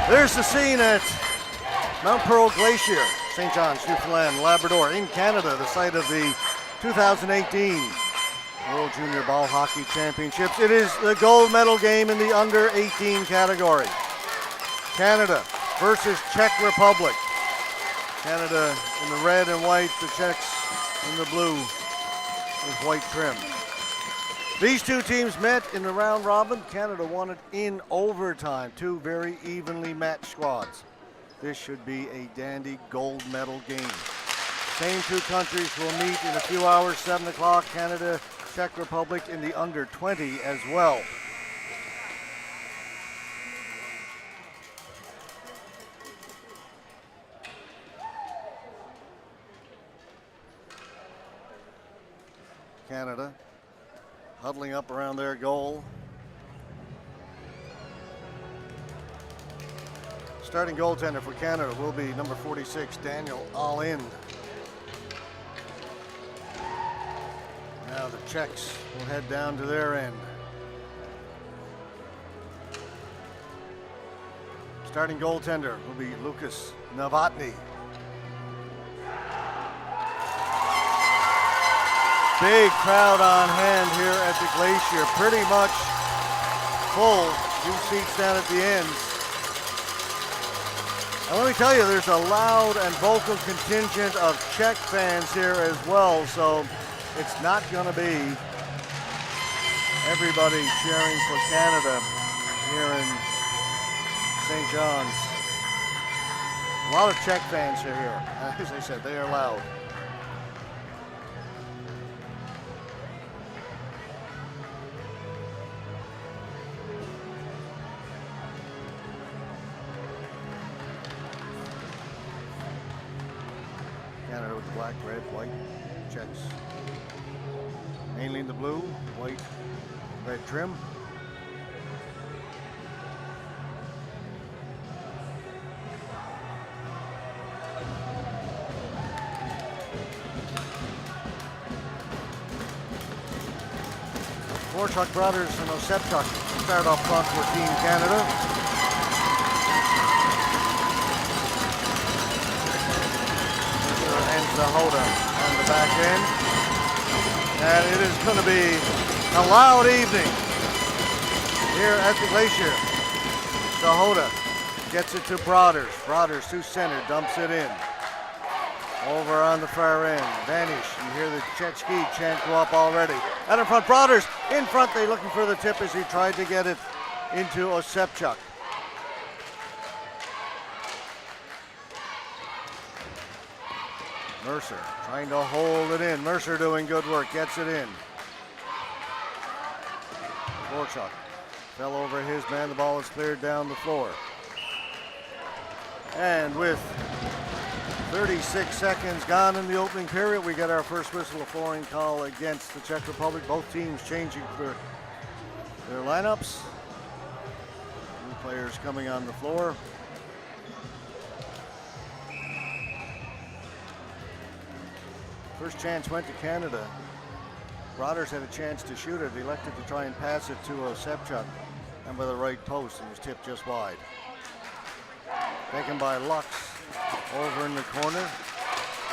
There's the scene at Mount Pearl Glacier, St. John's, Newfoundland, Labrador, in Canada, the site of the 2018 World Junior Ball Hockey Championships. It is the gold medal game in the under 18 category. Canada versus Czech Republic. Canada in the red and white, the Czechs in the blue with white trim. These two teams met in the round robin. Canada won it in overtime. Two very evenly matched squads. This should be a dandy gold medal game. Same two countries will meet in a few hours, 7 o'clock. Canada, Czech Republic in the under 20 as well. Canada huddling up around their goal. Starting goaltender for Canada will be number 46, Daniel All-In. Now the Czechs will head down to their end. Starting goaltender will be Lucas Novotny. Big crowd on hand here at the Glacier, pretty much full. Few seats down at the ends. And let me tell you, there's a loud and vocal contingent of Czech fans here as well, so it's not going to be everybody cheering for Canada here in St. John's. A lot of Czech fans are here. As I said, they are loud. Canada with black, red, white, Czechs. Mainly in the blue, white, red trim. Vorchuk brothers and Osepchuk start off front for Team Canada. And Zahoda on the back end. And it is going to be a loud evening here at the Glacier. Zahoda gets it to Brothers. Brothers to center, dumps it in. Over on the far end, Vanish. You hear the Chechki chant go up already. Out in front, Brothers in front. They looking for the tip as he tried to get it into Osepchuk. Mercer trying to hold it in. Mercer doing good work, gets it in. Vorchuk fell over his man. The ball is cleared down the floor. And with 36 seconds gone in the opening period, we get our first whistle, a flooring call against the Czech Republic. Both teams changing for their lineups. New players coming on the floor. First chance went to Canada. Brothers had a chance to shoot it, elected to try and pass it to Osepchuk, and by the right post, and was tipped just wide. Taken by Lux over in the corner.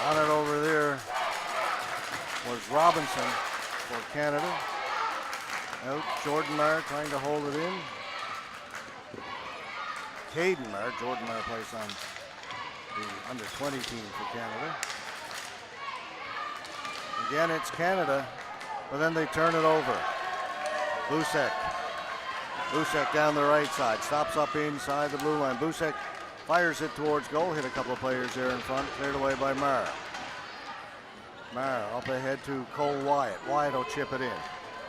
On it over there was Robinson for Canada. Out, Jordan Marr trying to hold it in. Caden Marr, Jordan Marr plays on the under 20 team for Canada. Again, it's Canada, but then they turn it over. Busek. Busek down the right side, stops up inside the blue line. Busek fires it towards goal, hit a couple of players there in front, cleared away by Marr. Marr up ahead to Cole Wyatt. Wyatt will chip it in.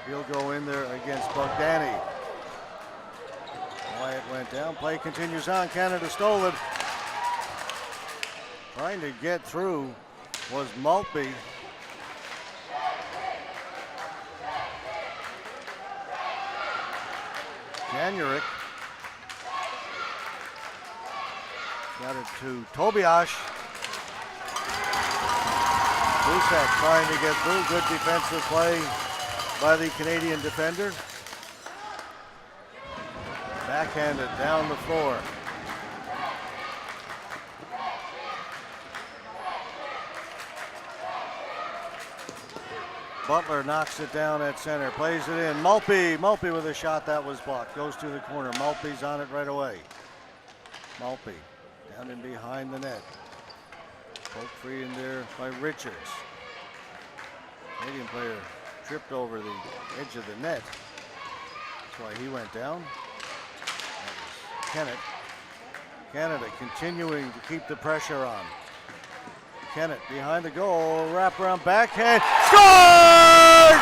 He'll go in there against Bogdani. Wyatt went down, play continues on. Canada stole it. Trying to get through was Maltby. Janurik got it to Tobias. Busek trying to get through. Good defensive play by the Canadian defender. Backhanded down the floor. Butler knocks it down at center, plays it in. Maltby with a shot that was blocked. Goes to the corner. Maltby's on it right away. Maltby down in behind the net. Poke free in there by Richards. Canadian player tripped over the edge of the net. That's why he went down. That was Kennett. Canada continuing to keep the pressure on. Kennett behind the goal, wraparound backhand, scores!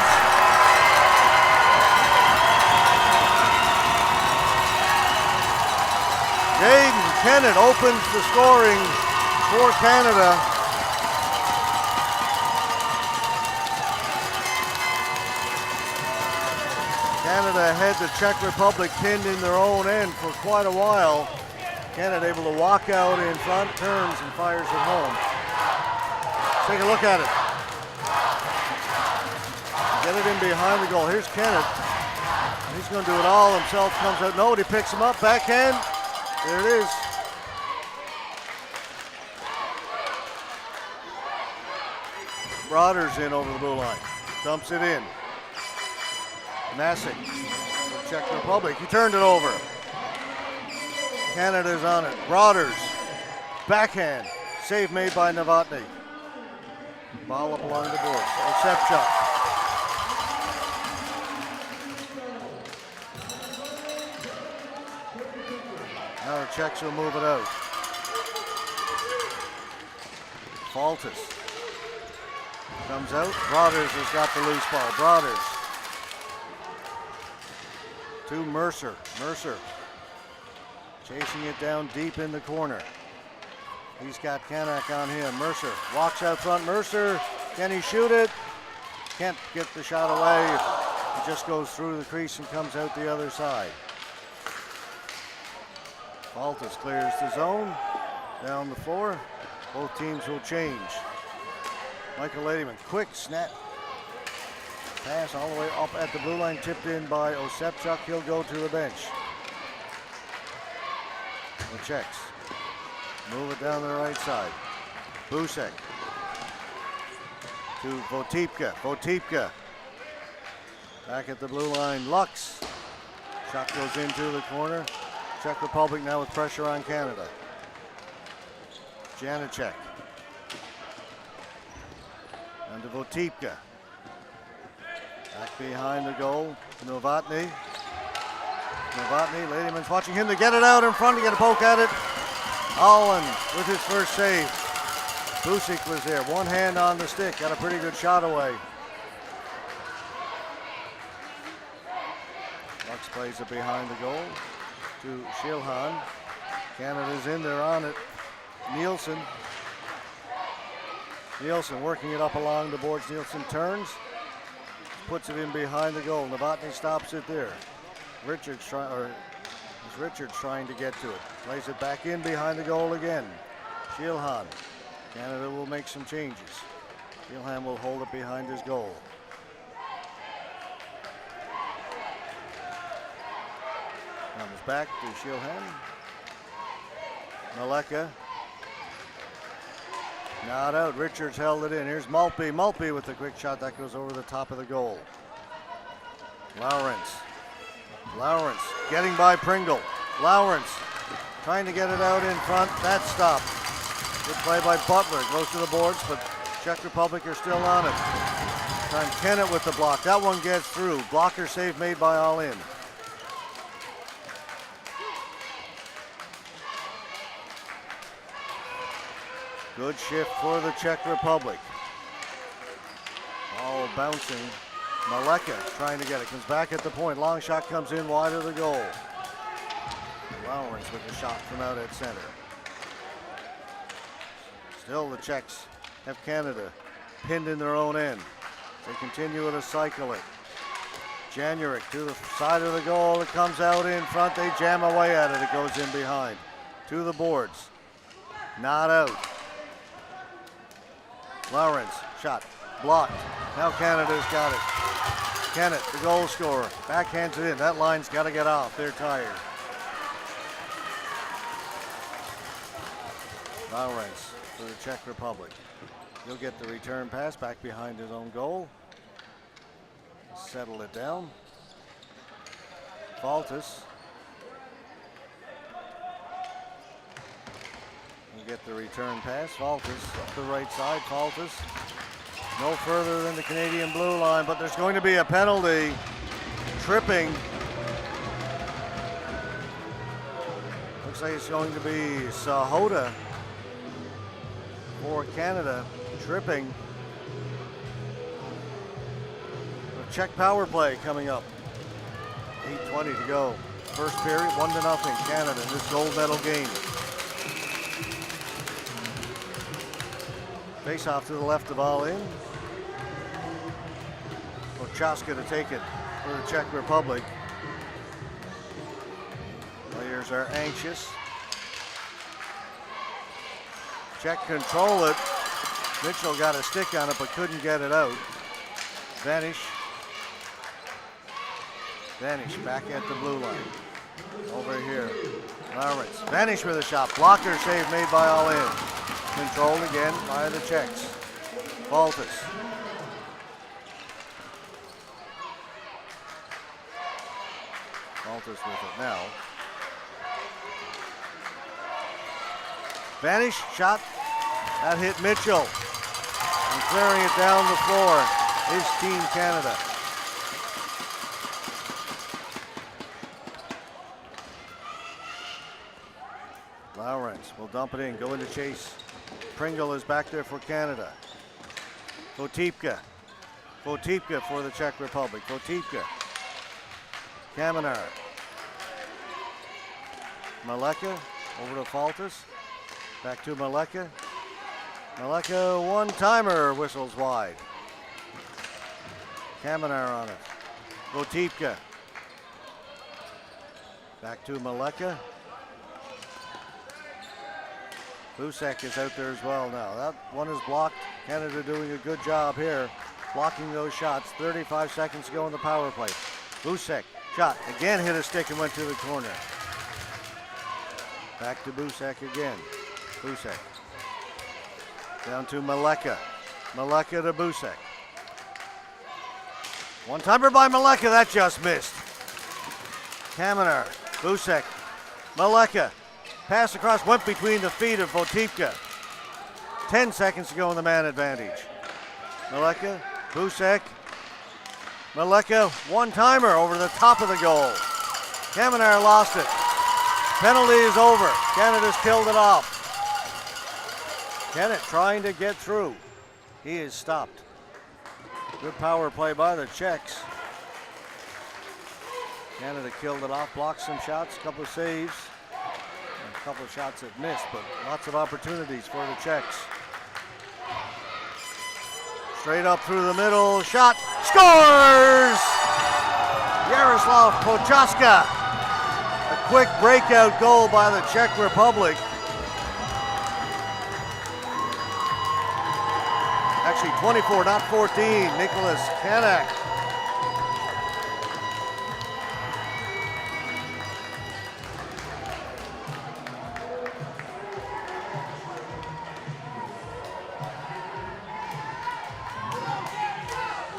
Jaden Kennett opens the scoring for Canada. Canada had the Czech Republic pinned in their own end for quite a while. Canada able to walk out in front, turns and fires it home. Take a look at it. Get it in behind the goal. Here's Kennett. He's going to do it all himself. Comes out. Nobody picks him up. Backhand. There it is. Broders in over the blue line. Dumps it in. Masick for Czech Republic. He turned it over. Canada's on it. Broders. Backhand. Save made by Novotny. Ball up along the boards. Osepchuk. Now the Czechs will move it out. Faltis comes out. Broders has got the loose ball. Broders to Mercer. Mercer chasing it down deep in the corner. He's got Kanak on him. Mercer walks out front. Mercer, can he shoot it? Can't get the shot away. It just goes through the crease and comes out the other side. Faltis clears the zone. Down the floor. Both teams will change. Michael Ladyman, quick snap. Pass all the way up at the blue line, tipped in by Osepchuk. He'll go to the bench. The Czechs move it down the right side. Busek to Votipka. Votipka back at the blue line. Lux. Shot goes into the corner. Czech Republic now with pressure on Canada. Janacek. And to Votipka. Back behind the goal. Novotny. Novotny, Ladyman's watching him to get it out in front to get a poke at it. Allen with his first save. Busek was there, one hand on the stick, got a pretty good shot away. Lux plays it behind the goal to Shilhan. Canada's in there on it. Nielsen. Nielsen working it up along the boards. Nielsen turns, puts it in behind the goal. Novotny stops it there. Richards trying to get to it. Plays it back in behind the goal again. Shilhan. Canada will make some changes. Shilhan will hold it behind his goal. Comes back to Shilhan. Maleka. Not out. Richards held it in. Here's Maltby. Maltby with the quick shot that goes over the top of the goal. Lawrence. Lawrence getting by Pringle. Lawrence trying to get it out in front. That stopped. Good play by Butler. Goes to the boards, but Czech Republic are still on it. Time Kennett with the block. That one gets through. Blocker save made by All In. Good shift for the Czech Republic. All bouncing. Maleka trying to get it. Comes back at the point. Long shot comes in wide of the goal. Lawrence with the shot from out at center. Still the Czechs have Canada pinned in their own end. They continue to cycle it. January to the side of the goal. It comes out in front. They jam away at it. It goes in behind. To the boards. Not out. Lawrence, shot, blocked. Now Canada's got it. Kennett, the goal scorer, backhands it in. That line's got to get off. They're tired. Lawrence for the Czech Republic. He'll get the return pass back behind his own goal. settle it down. Faltis. And get the return pass. Faltis up the right side. Faltis no further than the Canadian blue line, but there's going to be a penalty. Tripping. Looks like it's going to be Sahota for Canada. Tripping. A Czech power play coming up. 8:20 to go. First period, 1-0 Canada in this gold medal game. Face off to the left of all in. Prochaska to take it for the Czech Republic. Players are anxious. Czech control it. Mitchell got a stick on it but couldn't get it out. Vanish back at the blue line. Over here. Lawrence. Vanish with a shot. Blocker save made by all in. Controlled again by the Czechs. Faltis. Faltis with it now. Vanish, shot. That hit Mitchell. And clearing it down the floor is Team Canada. Lawrence will dump it in, go into chase. Pringle is back there for Canada. Votipka for the Czech Republic. Votipka. Kamenar. Maleka over to Faltis. Back to Maleka. Maleka one-timer, whistles wide. Kamenar on it. Votipka. Back to Maleka. Busek is out there as well now. That one is blocked. Canada doing a good job here, blocking those shots. 35 seconds to go in the power play. Busek, shot, again hit a stick and went to the corner. Back to Busek again. Busek. Down to Maleka. Maleka to Busek. One-timer by Maleka, that just missed. Kamenar, Busek, Maleka. Pass across, went between the feet of Votipka. 10 seconds to go in the man advantage. Maleka, Busek. Maleka, one-timer over the top of the goal. Kamenar lost it. Penalty is over. Canada's killed it off. Kennett trying to get through. He is stopped. Good power play by the Czechs. Canada killed it off, blocked some shots, a couple of saves. A couple of shots that missed, but lots of opportunities for the Czechs. Straight up through the middle, shot, scores! Jaroslav Prochaska. A quick breakout goal by the Czech Republic. Actually 24, not 14, Nicholas Kanak.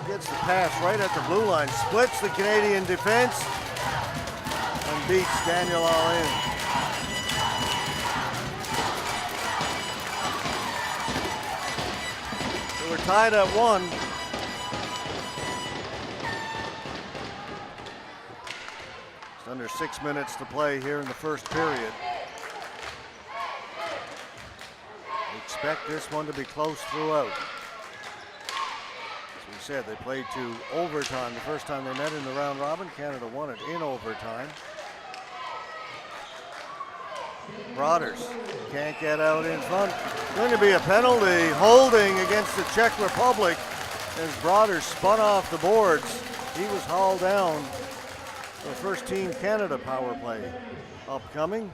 Gets the pass right at the blue line, splits the Canadian defense, and beats Daniel All-In. So we're tied at 1. It's under 6 minutes to play here in the first period. We expect this one to be close throughout. Said they played to overtime the first time they met in the round robin. Canada won it in overtime. Broaders can't get out in front. Going to be a penalty, holding against the Czech Republic as Broaders spun off the boards. He was hauled down. The first Team Canada power play upcoming.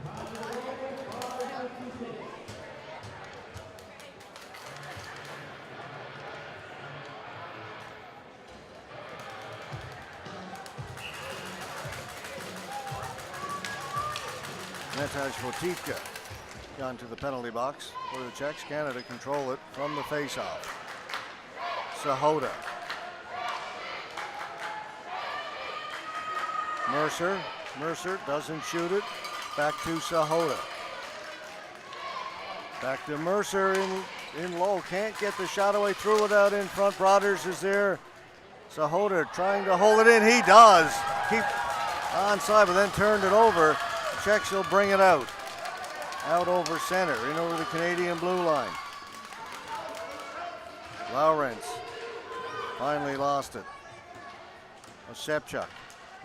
Nataj Votipka gone to the penalty box for the Czechs. Canada control it from the faceoff. Sahota. Mercer doesn't shoot it. Back to Sahota. Back to Mercer in low. Can't get the shot away. Threw it out in front. Brothers is there. Sahota trying to hold it in. He does. Keep onside, but then turned it over. The Czechs will bring it out. Out over center. In over the Canadian blue line. Lawrence finally lost it. Osepchuk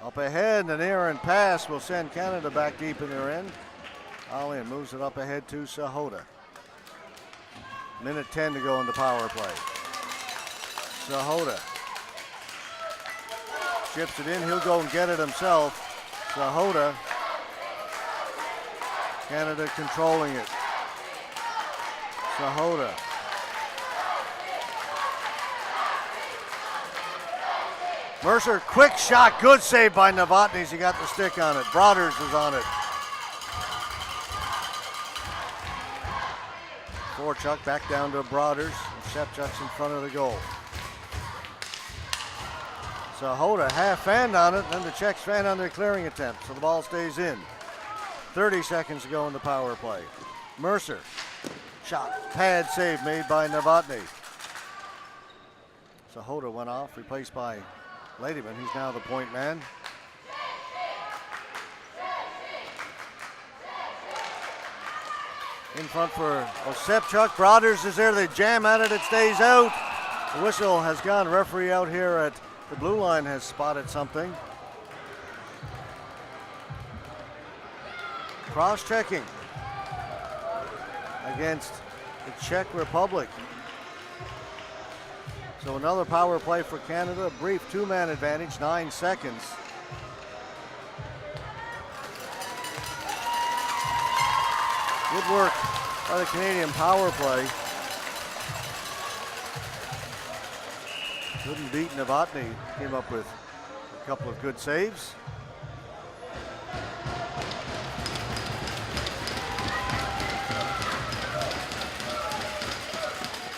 up ahead, and an errant pass will send Canada back deep in their end. Allen moves it up ahead to Sahota. Minute 10 to go in the power play. Sahota chips it in. He'll go and get it himself. Sahota. Canada controlling it. Sahota. Mercer, quick shot, good save by Novotny. He got the stick on it. Brothers is on it. Forchuk back down to Brothers. Shepchuk's in front of the goal. Sahota half fanned on it, and then the Czechs fan on their clearing attempt, so the ball stays in. 30 seconds to go in the power play. Mercer, shot, pad save made by Novotny. Sahota went off, replaced by Ladyman. He's now the point man. In front for Osepchuk. Brothers is there. They jam at it. It stays out. The whistle has gone. Referee out here at the blue line has spotted something. Cross-checking against the Czech Republic. So another power play for Canada. A brief two-man advantage, 9 seconds. Good work by the Canadian power play. Couldn't beat Novotny. Came up with a couple of good saves.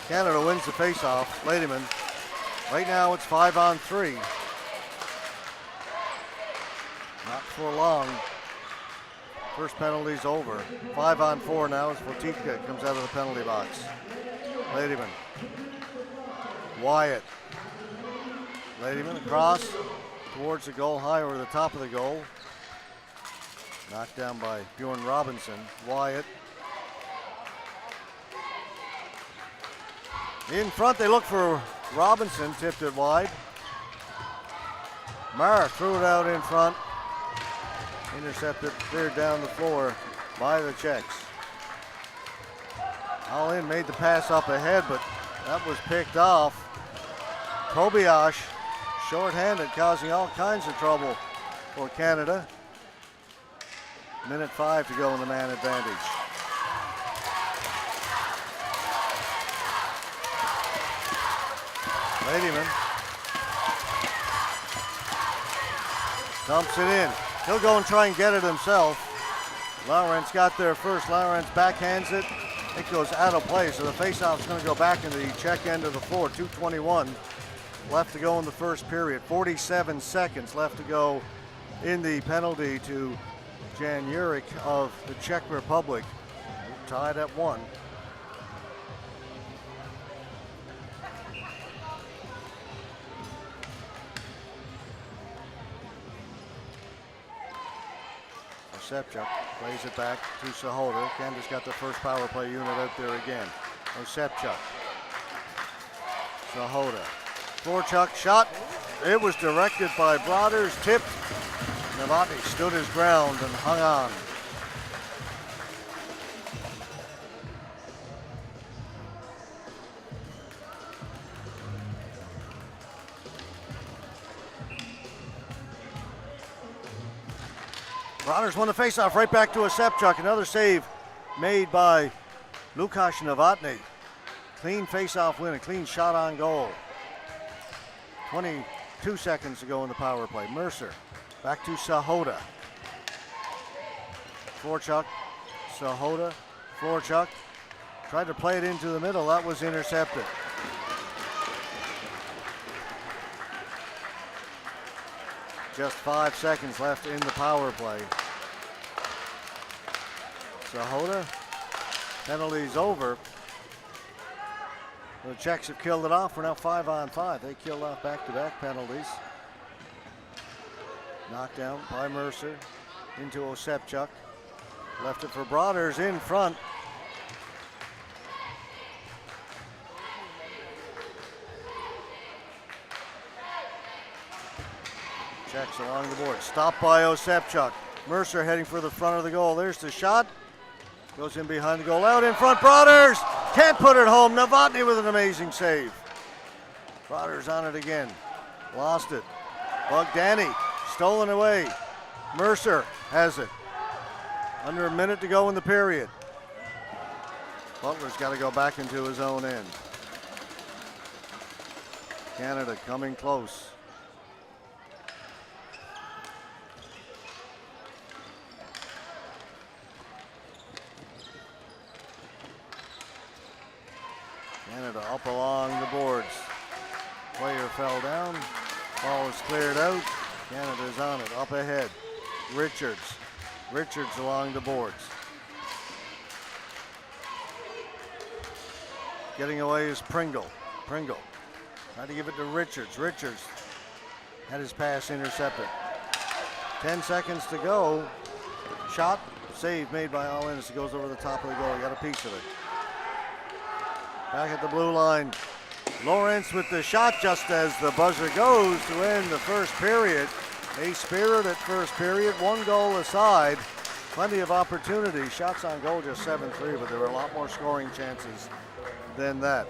Canada wins the faceoff. Ladyman. Right now it's 5-on-3. Not for long. First penalty's over. 5-on-4 now as Votitka comes out of the penalty box. Ladyman. Wyatt. Ladyman across towards the goal, high over the top of the goal. Knocked down by Bjorn Robinson. Wyatt. In front, they look for Robinson, tipped it wide. Mara threw it out in front. Intercepted, cleared down the floor by the Czechs. All-in made the pass up ahead, but that was picked off. Kobayashi, short-handed, causing all kinds of trouble for Canada. Minute 5 to go in the man advantage. Ladyman dumps it in. He'll go and try and get it himself. Lawrence got there first. Lawrence backhands it. It goes out of play, so the faceoff is going to go back into the Czech end of the floor. 2:21 left to go in the first period. 47 seconds left to go in the penalty to Jan Jurek of the Czech Republic. Tied at 1. Osepchuk plays it back to Sahota. Canada's got the first power play unit out there again. Osepchuk. Sahota. Forchuk shot. It was directed by Brothers, tipped. Novotny stood his ground and hung on. Brothers won the faceoff right back to Osepchuk. Another save made by Lukasz Novotny. Clean faceoff win, a clean shot on goal. 22 seconds to go in the power play. Mercer back to Sahota. Forchuk, Sahota, Forchuk. Tried to play it into the middle, that was intercepted. just 5 seconds left in the power play. Sahota, penalties over. The Czechs have killed it off. We're now 5-on-5. They killed off back-to-back penalties. Knockdown by Mercer into Osepchuk. Left it for Broaders in front. Czechs along the board. Stopped by Osepchuk. Mercer heading for the front of the goal. There's the shot. Goes in behind the goal. Out in front. Broaders can't put it home. Novotny with an amazing save. Broaders on it again. Lost it. Bogdani stolen away. Mercer has it. Under a minute to go in the period. Butler's got to go back into his own end. Canada coming close. Canada up along the boards. Player fell down. Ball is cleared out. Canada's on it. Up ahead. Richards. Richards along the boards. Getting away is Pringle. Pringle tried to give it to Richards. Richards had his pass intercepted. 10 seconds to go. Shot, save made by All Innes. It goes over the top of the goal. He got a piece of it. Back at the blue line. Lawrence with the shot just as the buzzer goes to end the first period. A spirited first period, 1 goal aside. Plenty of opportunity. Shots on goal just 7-3, but there were a lot more scoring chances than that.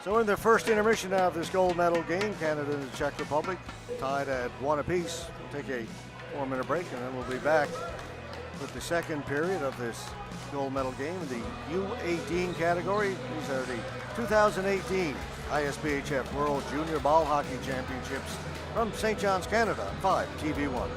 So in the first intermission of this gold medal game, Canada and the Czech Republic tied at 1 apiece. We'll take a 4-minute break and then we'll be back with the second period of this gold medal game in the U18 category. These are the 2018 ISBHF World Junior Ball Hockey Championships from St. John's, Canada, 5 TV1.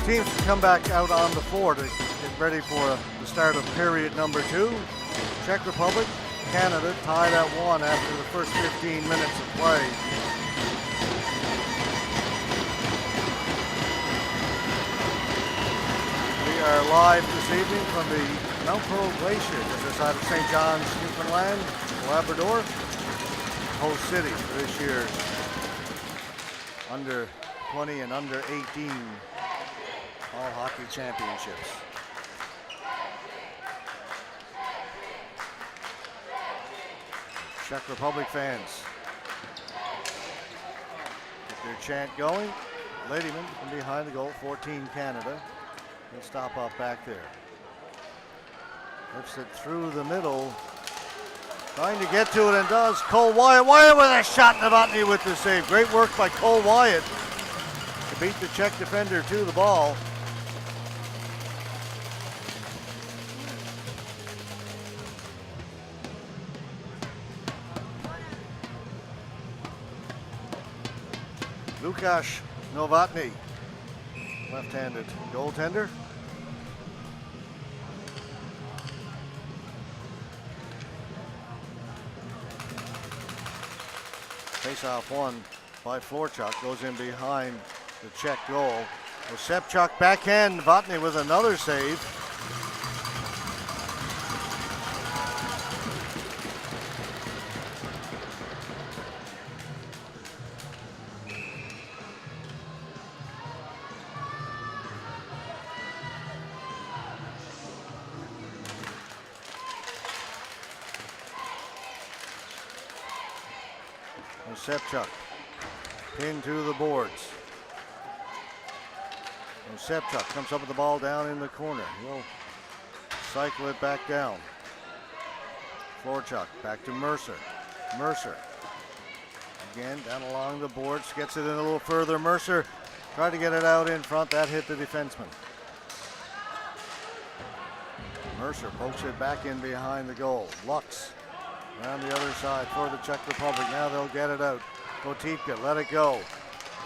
teams come back out on the floor to get ready for the start of period number 2. Czech Republic, Canada tied at 1 after the first 15 minutes of play. We are live this evening from the Mount Pearl Glacier, just outside of St. John's, Newfoundland, Labrador, host city for this year's under 20 and under 18 all hockey championships. Czech Republic fans get their chant going. Ladyman from behind the goal, 14 Canada. He'll stop up back there. Lifts it through the middle. Trying to get to it and does. Cole Wyatt. Wyatt with a shot. Novotny with the save. Great work by Cole Wyatt to beat the Czech defender to the ball. Lukáš Novotny, left-handed goaltender. Face-off won by Florchuk, goes in behind the Czech goal. Osepchuk backhand, Novotny with another save. Osepchuk pinned to the boards. Osepchuk comes up with the ball down in the corner. He'll cycle it back down. Florchuk back to Mercer. Mercer again down along the boards, gets it in a little further. Mercer tried to get it out in front. That hit the defenseman. Mercer pokes it back in behind the goal. Lux around the other side for the Czech Republic. Now they'll get it out. Kotivka, let it go.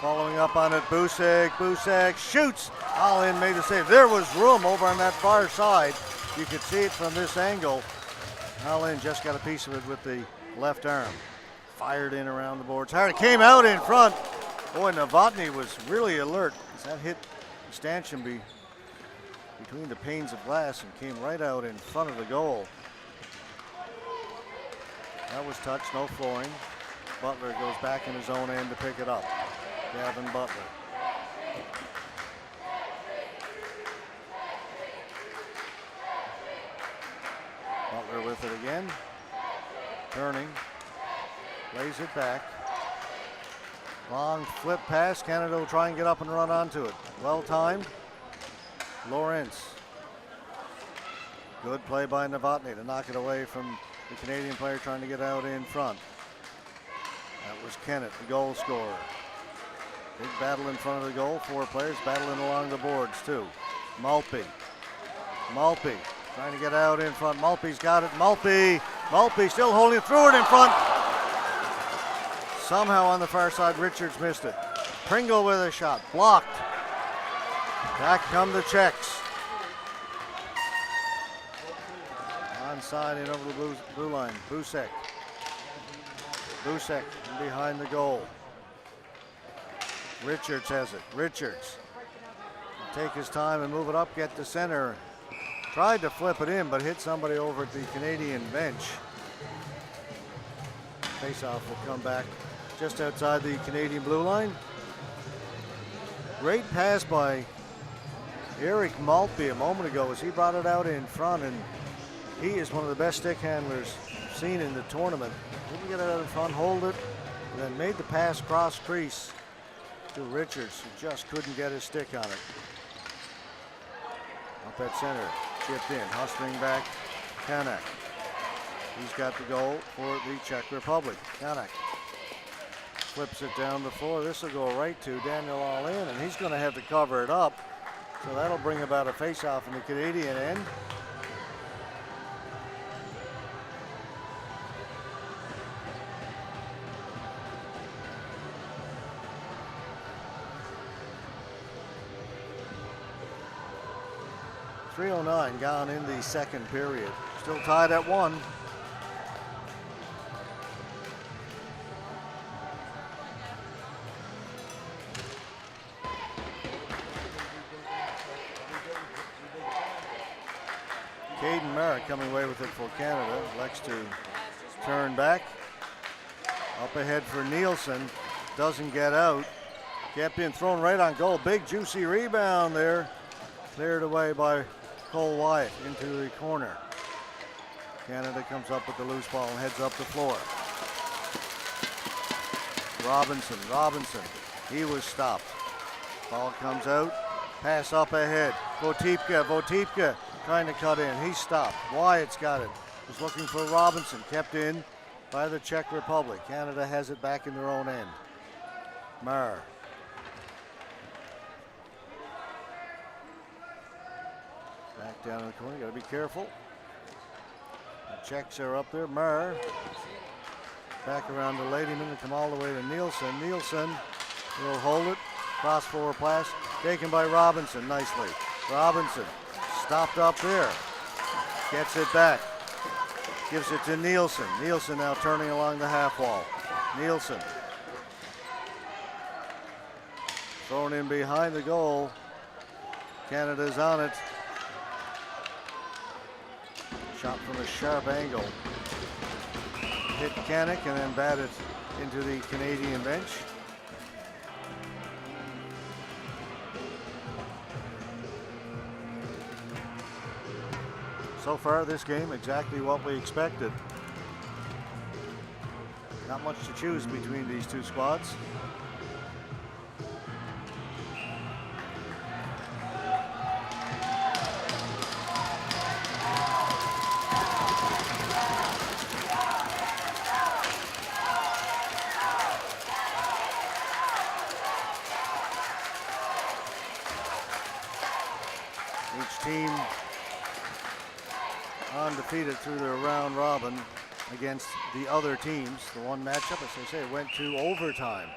Following up on it, Busek. Busek shoots. Allen made a save. There was room over on that far side. You could see it from this angle. Allen just got a piece of it with the left arm. Fired in around the boards. Hard. It came out in front. Boy, Novotny was really alert. That hit the stanchion between the panes of glass and came right out in front of the goal. That was touched, no flooring. Butler goes back in his own end to pick it up. Gavin Butler. Butler with it again. Turning. Lays it back. Long flip pass. Canada will try and get up and run onto it. Well timed. Lawrence. Good play by Novotny to knock it away from the Canadian player trying to get out in front. That was Kennett, the goal scorer. Big battle in front of the goal. 4 players battling along the boards too. Maltby. Maltby trying to get out in front. Maltby's got it. Maltby still holding through it in front. Somehow on the far side, Richards missed it. Pringle with a shot. Blocked. Back come the Czechs. Onside and over the blue line. Busek. Busek behind the goal. Richards has it. Richards. Take his time and move it up, get to center. Tried to flip it in, but hit somebody over at the Canadian bench. Faceoff will come back just outside the Canadian blue line. Great pass by Eric Maltby a moment ago as he brought it out in front, and he is one of the best stick handlers seen in the tournament. Didn't get it out in front, hold it, and then made the pass cross crease to Richards, who just couldn't get his stick on it. Up at center, chipped in, hustling back, Kanak. He's got the goal for the Czech Republic. Kanak flips it down the floor. This will go right to Daniel All-In, and he's going to have to cover it up. So that'll bring about a face-off in the Canadian end. 3:09 gone in the second period. Still tied at 1. Caden Merritt coming away with it for Canada. Elects to turn back. Up ahead for Nielsen. Doesn't get out. Kept in, thrown right on goal. Big juicy rebound there. Cleared away by Cole Wyatt into the corner. Canada comes up with the loose ball and heads up the floor. Robinson, he was stopped. Ball comes out, pass up ahead. Votipka trying to cut in, he's stopped. Wyatt's got it, was looking for Robinson, kept in by the Czech Republic. Canada has it back in their own end. Marr. Back down in the corner, gotta be careful. The Czechs are up there. Marr. Back around to Ladyman and come all the way to Nielsen. Nielsen will hold it. Cross forward pass taken by Robinson nicely. Robinson stopped up there. Gets it back. Gives it to Nielsen. Nielsen now turning along the half wall. Nielsen. Thrown in behind the goal. Canada's on it. Shot from a sharp angle. Hit Kanik and then batted into the Canadian bench. So far this game, exactly what we expected. Not much to choose between these two squads. Each team undefeated through their round robin against the other teams. The one matchup, as I say, went to overtime.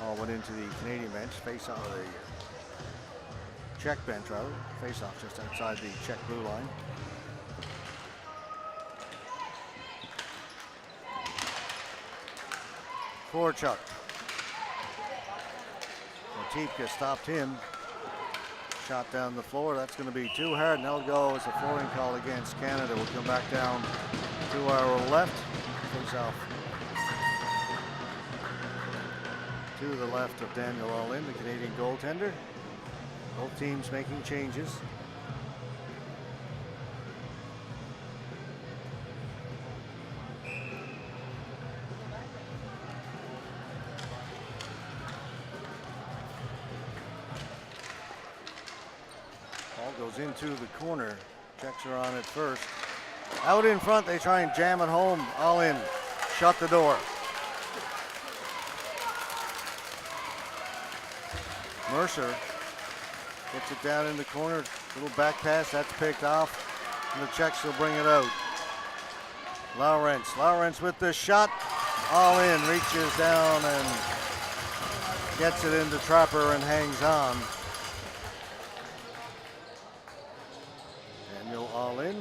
All went into the Canadian bench, face off the Czech bench rather, face off just outside the Czech blue line. Korchuk. Votipka stopped him. Shot down the floor. That's going to be too hard, and that'll go as a flooring call against Canada. We'll come back down to our left. Face off to the left of Daniel Allin, the Canadian goaltender. Both teams making changes. Goes into the corner. Czechs are on it first. Out in front, they try and jam it home. All in. Shut the door. Mercer gets it down in the corner. Little back pass, that's picked off. And the Czechs will bring it out. Lawrence with the shot. All in. Reaches down and gets it into Trapper and hangs on. All in.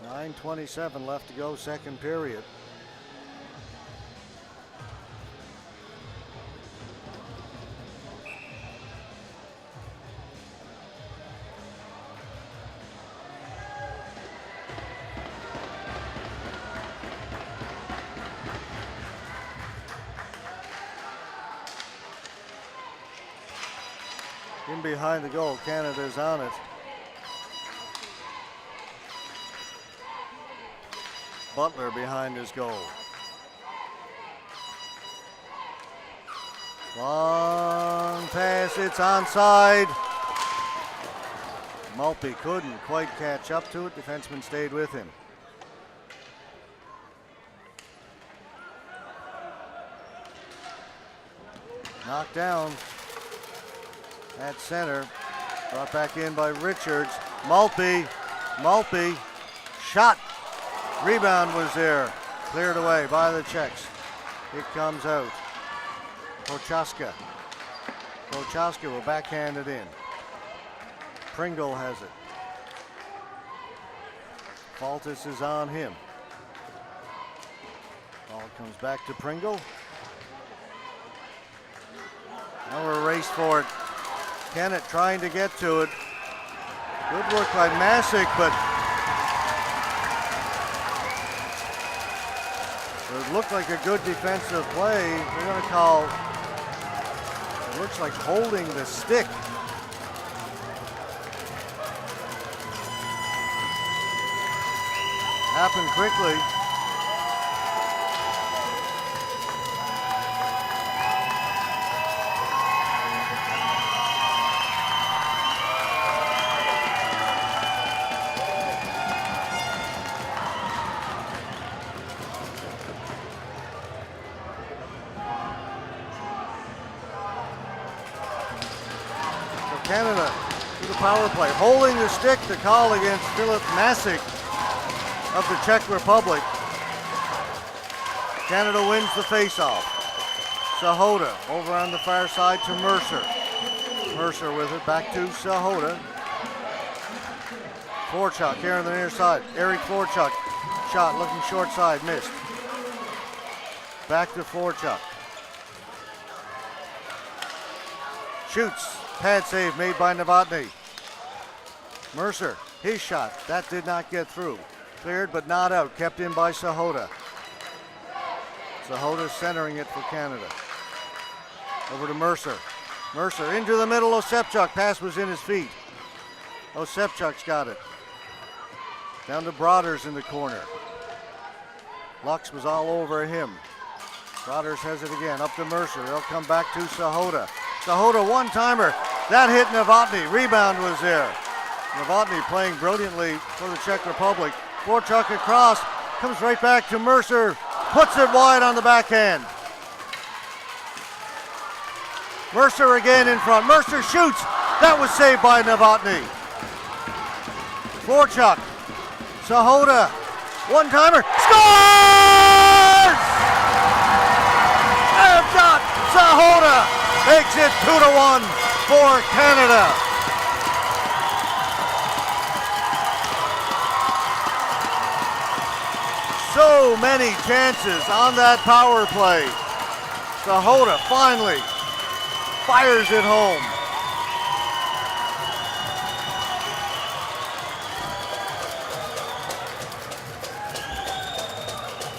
9:27 left to go, second period. In behind the goal, Canada's on it. Butler behind his goal. Long pass, it's onside. Maltby couldn't quite catch up to it. Defenseman stayed with him. Knocked down at center. Brought back in by Richards. Maltby shot. Rebound was there. Cleared away by the Czechs. It comes out. Prochaska. Prochaska will backhand it in. Pringle has it. Faltis is on him. Ball comes back to Pringle. Now we're a race for it. Kennett trying to get to it. Good work by Masick, but it looked like a good defensive play. We're going to call, it looks like holding the stick. Happened quickly. Canada to the power play, holding the stick to call against Filip Masick of the Czech Republic. Canada wins the faceoff. Sahota over on the far side to Mercer. Mercer with it, back to Sahota. Forchuk here on the near side. Eric Forchuk, shot looking short side, missed. Back to Forchuk. Shoots. Pad save made by Novotny. Mercer, his shot, that did not get through. Cleared but not out, kept in by Sahota. Sahota centering it for Canada. Over to Mercer. Mercer into the middle, Osepchuk, pass was in his feet. Osepchuk's got it. Down to Broders in the corner. Lux was all over him. Broders has it again, up to Mercer. They'll come back to Sahota. Sahota one-timer. That hit Novotny. Rebound was there. Novotny playing brilliantly for the Czech Republic. Forchuk across. Comes right back to Mercer. Puts it wide on the backhand. Mercer again in front. Mercer shoots. That was saved by Novotny. Forchuk. Sahota. One-timer. Scores! And shot. Sahota makes it 2-1 for Canada. So many chances on that power play. Sahota finally fires it home.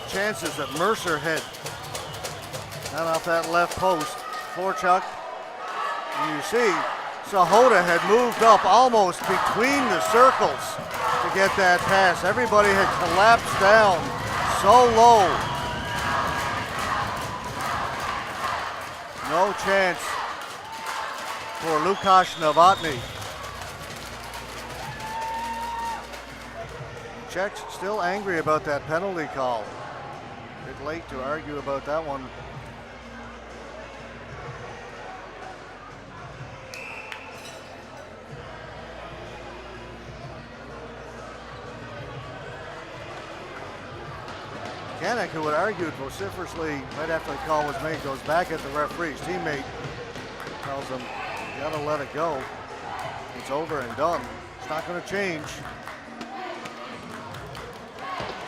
Chances that Mercer had. Not off that left post. Forchuk, you see, Sahota had moved up almost between the circles to get that pass. Everybody had collapsed down so low. No chance for Lukáš Novotny. Czechs still angry about that penalty call. A bit late to argue about that one. Kanek, who had argued vociferously right after the call was made, goes back at the referee's teammate, tells him, you gotta let it go. It's over and done. It's not gonna change.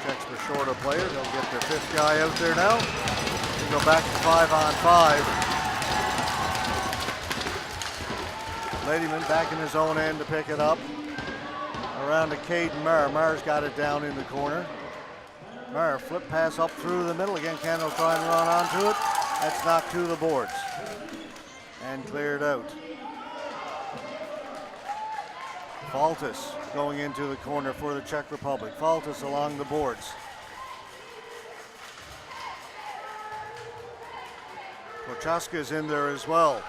Checks for shorter player. They'll get their fifth guy out there now. They go back to 5-on-5. Ladyman back in his own end to pick it up. Around to Caden Maher. Maher's got it down in the corner. Maher, flip pass up through the middle. Again, Canada will try and run onto it. That's knocked to the boards and cleared out. Faltis going into the corner for the Czech Republic. Faltis along the boards. Prochaska's in there as well.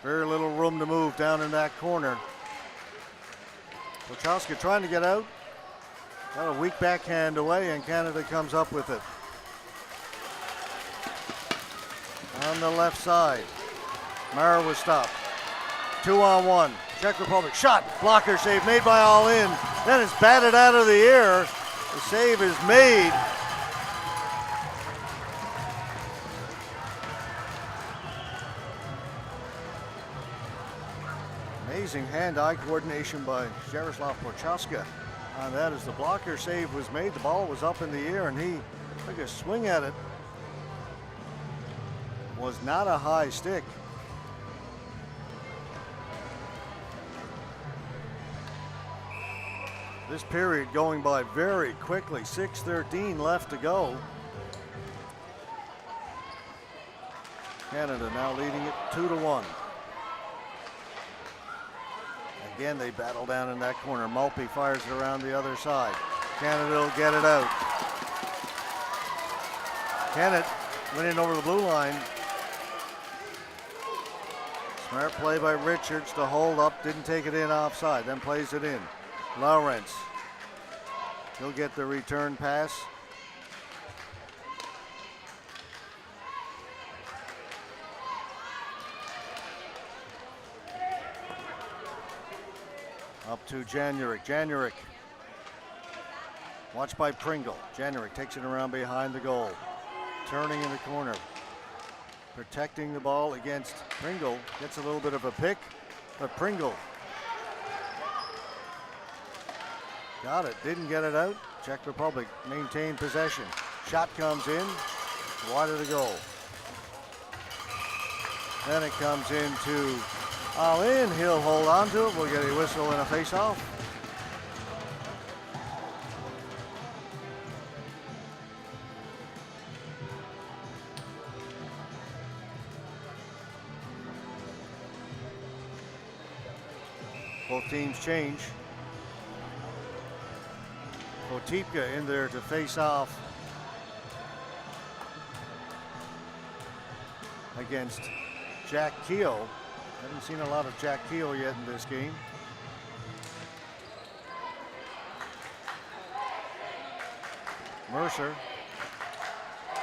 Very little room to move down in that corner. Prochaska trying to get out. Got a weak backhand away, and Canada comes up with it. On the left side, Maher was stopped. 2-on-1, Czech Republic, shot, blocker save made by All In. Then it's batted out of the air. The save is made. Amazing hand-eye coordination by Jaroslav Prochaska. On that, as the blocker save was made, the ball was up in the air and he took a swing at it. Was not a high stick. This period going by very quickly. 6:13 left to go. Canada now leading it 2-1. Again, they battle down in that corner. Malpe fires it around the other side. Canada will get it out. Kennett went in over the blue line. Smart play by Richards to hold up, didn't take it in offside, then plays it in. Lawrence, he'll get the return pass. Up to January. January. Watched by Pringle. January takes it around behind the goal. Turning in the corner. Protecting the ball against Pringle. Gets a little bit of a pick, but Pringle got it, didn't get it out. Czech Republic maintained possession. Shot comes in, wide of the goal. Then it comes into Alin, he'll hold on to it. We'll get a whistle and a face-off. Both teams change. Otipka in there to face off against Jack Keogh. Haven't seen a lot of Jack Keogh yet in this game. Mercer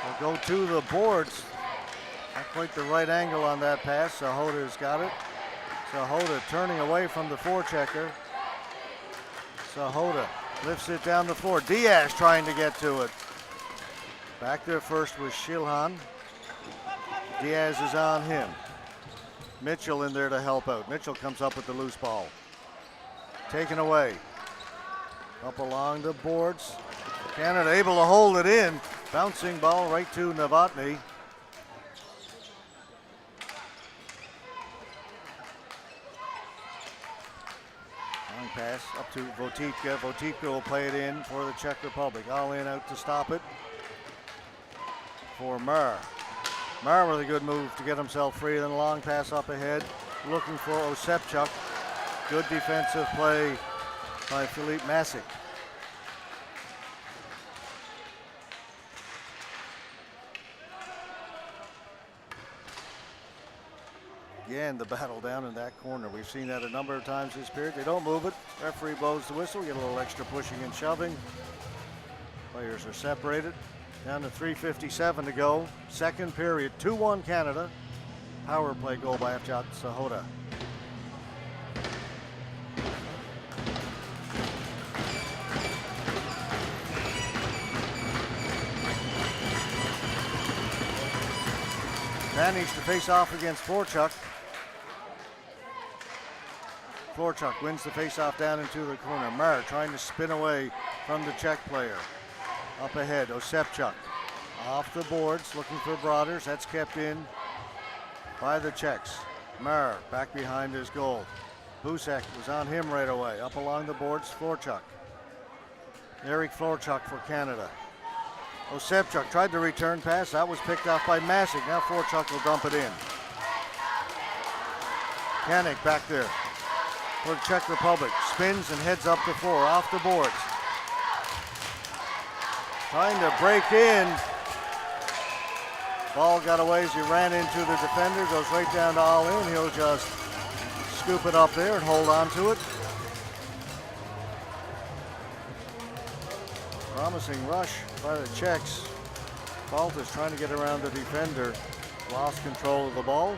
will go to the boards. Not quite the right angle on that pass. Sahoda's got it. Sahoda turning away from the forechecker. Sahoda lifts it down the floor. Diaz trying to get to it. Back there first was Shilhan. Diaz is on him. Mitchell in there to help out. Mitchell comes up with the loose ball. Taken away. Up along the boards. Canada able to hold it in. Bouncing ball right to Novotny. Long pass up to Votitka. Votitka will play it in for the Czech Republic. All in out to stop it for Murr. Murr with a good move to get himself free. Then a long pass up ahead. Looking for Osepchuk. Good defensive play by Philippe Masic. Again, the battle down in that corner. We've seen that a number of times this period. They don't move it. Referee blows the whistle. Get a little extra pushing and shoving. Players are separated. Down to 3:57 to go. Second period, 2-1 Canada. Power play goal by Efjat Sahoda. Managed to face off against Florchuk. Florchuk wins the face-off down into the corner. Murr trying to spin away from the Czech player. Up ahead, Osepchuk off the boards, looking for Broaders. That's kept in by the Czechs. Murr back behind his goal. Busek was on him right away. Up along the boards, Florchuk. Eric Florchuk for Canada. Osepchuk tried to return pass. That was picked off by Masic. Now Florchuk will dump it in. Kanik back there for the Czech Republic. Spins and heads up the floor, off the boards. Trying to break in. Ball got away as he ran into the defender. Goes right down to All In. He'll just scoop it up there and hold on to it. Promising rush by the Czechs. Baltas trying to get around the defender. Lost control of the ball.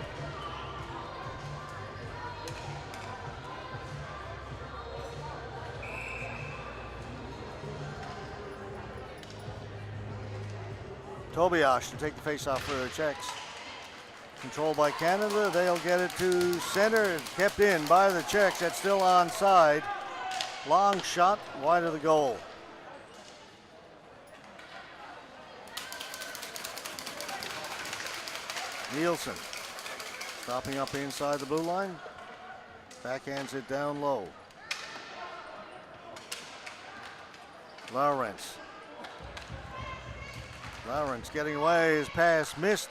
Tobias to take the face-off for the Czechs. Controlled by Canada. They'll get it to center. Kept in by the Czechs. That's still onside. Long shot wide of the goal. Nielsen stopping up inside the blue line. Backhands it down low. Lawrence getting away. His pass missed.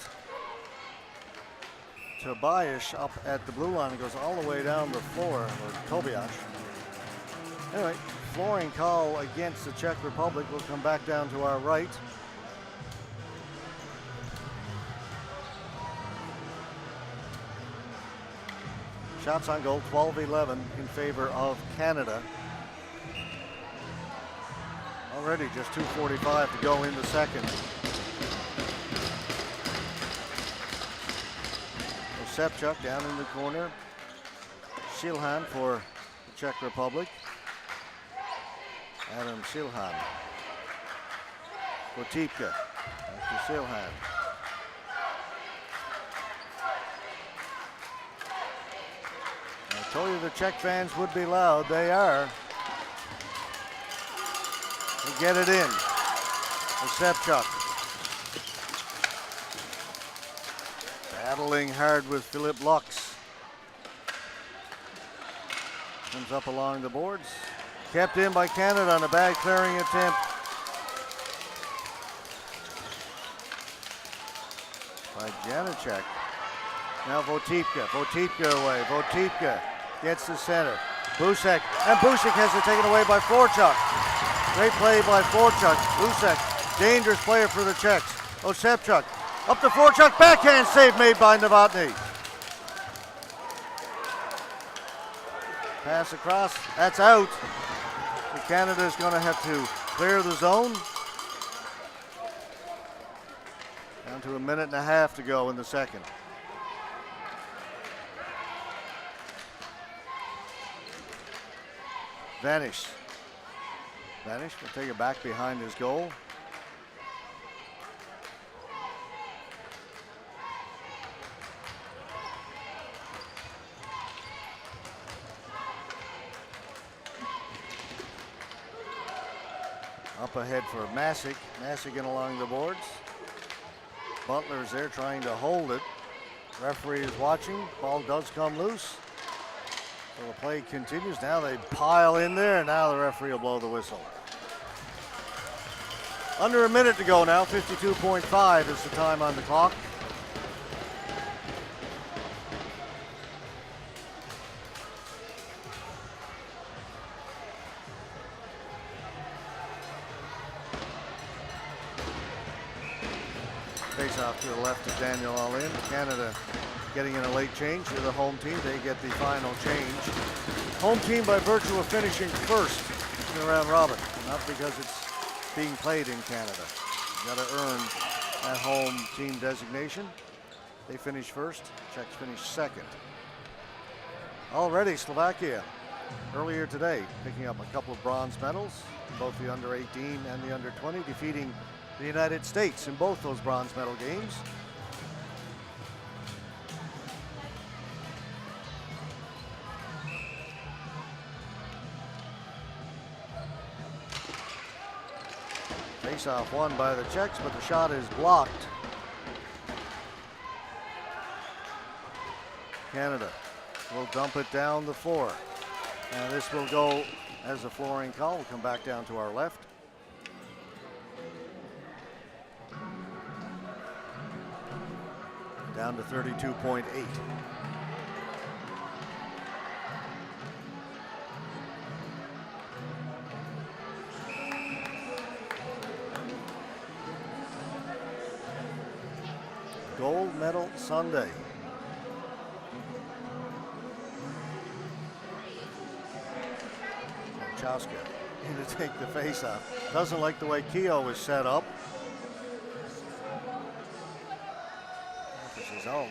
Tobias up at the blue line. It goes all the way down the floor. Or Tobias. Anyway, flooring call against the Czech Republic. Will come back down to our right. Shots on goal, 12-11 in favor of Canada. Already just 2:45 to go in the second. Sepchuk down in the corner. Shilhan for the Czech Republic. Adam Shilhan. Votipka after Shilhan. I told you the Czech fans would be loud. They are. They get it in. Sepchuk. Battling hard with Philip Lux. Comes up along the boards. Kept in by Canada on a bag clearing attempt. By Janacek. Now Votipka. Votipka away. Votipka gets the center. Busek. And Busek has it taken away by Forchuk. Great play by Forchuk. Busek. Dangerous player for the Czechs. Osepchuk. Up to Forchuk. Backhand save made by Novotny. Pass across. That's out. Canada is going to have to clear the zone. Down to a minute and a half to go in the second. Vanish will take it back behind his goal. Up ahead for Masick. Masick along the boards. Butler's there trying to hold it. Referee is watching. Ball does come loose. So the play continues. Now they pile in there, and now the referee will blow the whistle. Under a minute to go now. 52.5 is the time on the clock. Face off to the left of Daniel Allin. Canada getting in a late change. They're the home team. They get the final change. Home team by virtue of finishing first in the round robin, not because it's being played in Canada. You got to earn that home team designation. They finish first. Czechs finish second. Already Slovakia earlier today picking up a couple of bronze medals, both the under 18 and the under 20, defeating the United States in both those bronze medal games. Face-off won by the Czechs, but the shot is blocked. Canada will dump it down the floor. And this will go as a flooring call. We'll come back down to our left. Down to 32.8. Gold medal Sunday. Chowska in to take the face off. Doesn't like the way Keogh is set up. I'll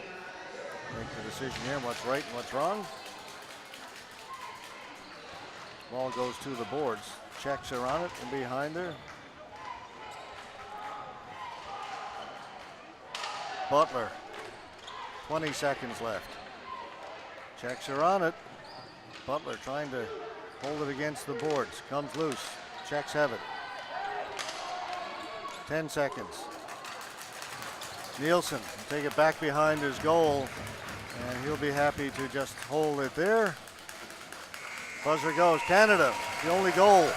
make the decision here, what's right and what's wrong. Ball goes to the boards. Czechs are on it and behind her. Butler. 20 seconds left. Czechs are on it. Butler trying to hold it against the boards. Comes loose. Czechs have it. 10 seconds. Nielsen will take it back behind his goal, and he'll be happy to just hold it there. Buzzer goes. Canada, the only goal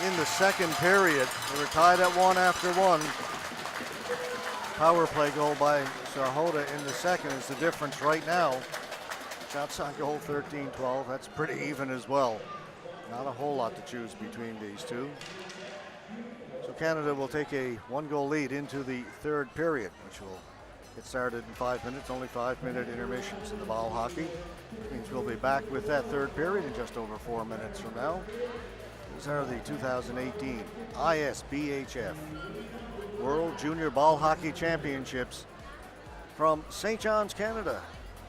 in the second period. They were tied at 1 after 1. Power play goal by Sahota in the second is the difference right now. Shots on goal 13-12. That's pretty even as well. Not a whole lot to choose between these two. So Canada will take a 1-goal lead into the third period, which will get started in 5 minutes. Only 5-minute intermissions in the ball hockey. Which means we'll be back with that third period in just over 4 minutes from now. These are the 2018 ISBHF World Junior Ball Hockey Championships from St. John's, Canada,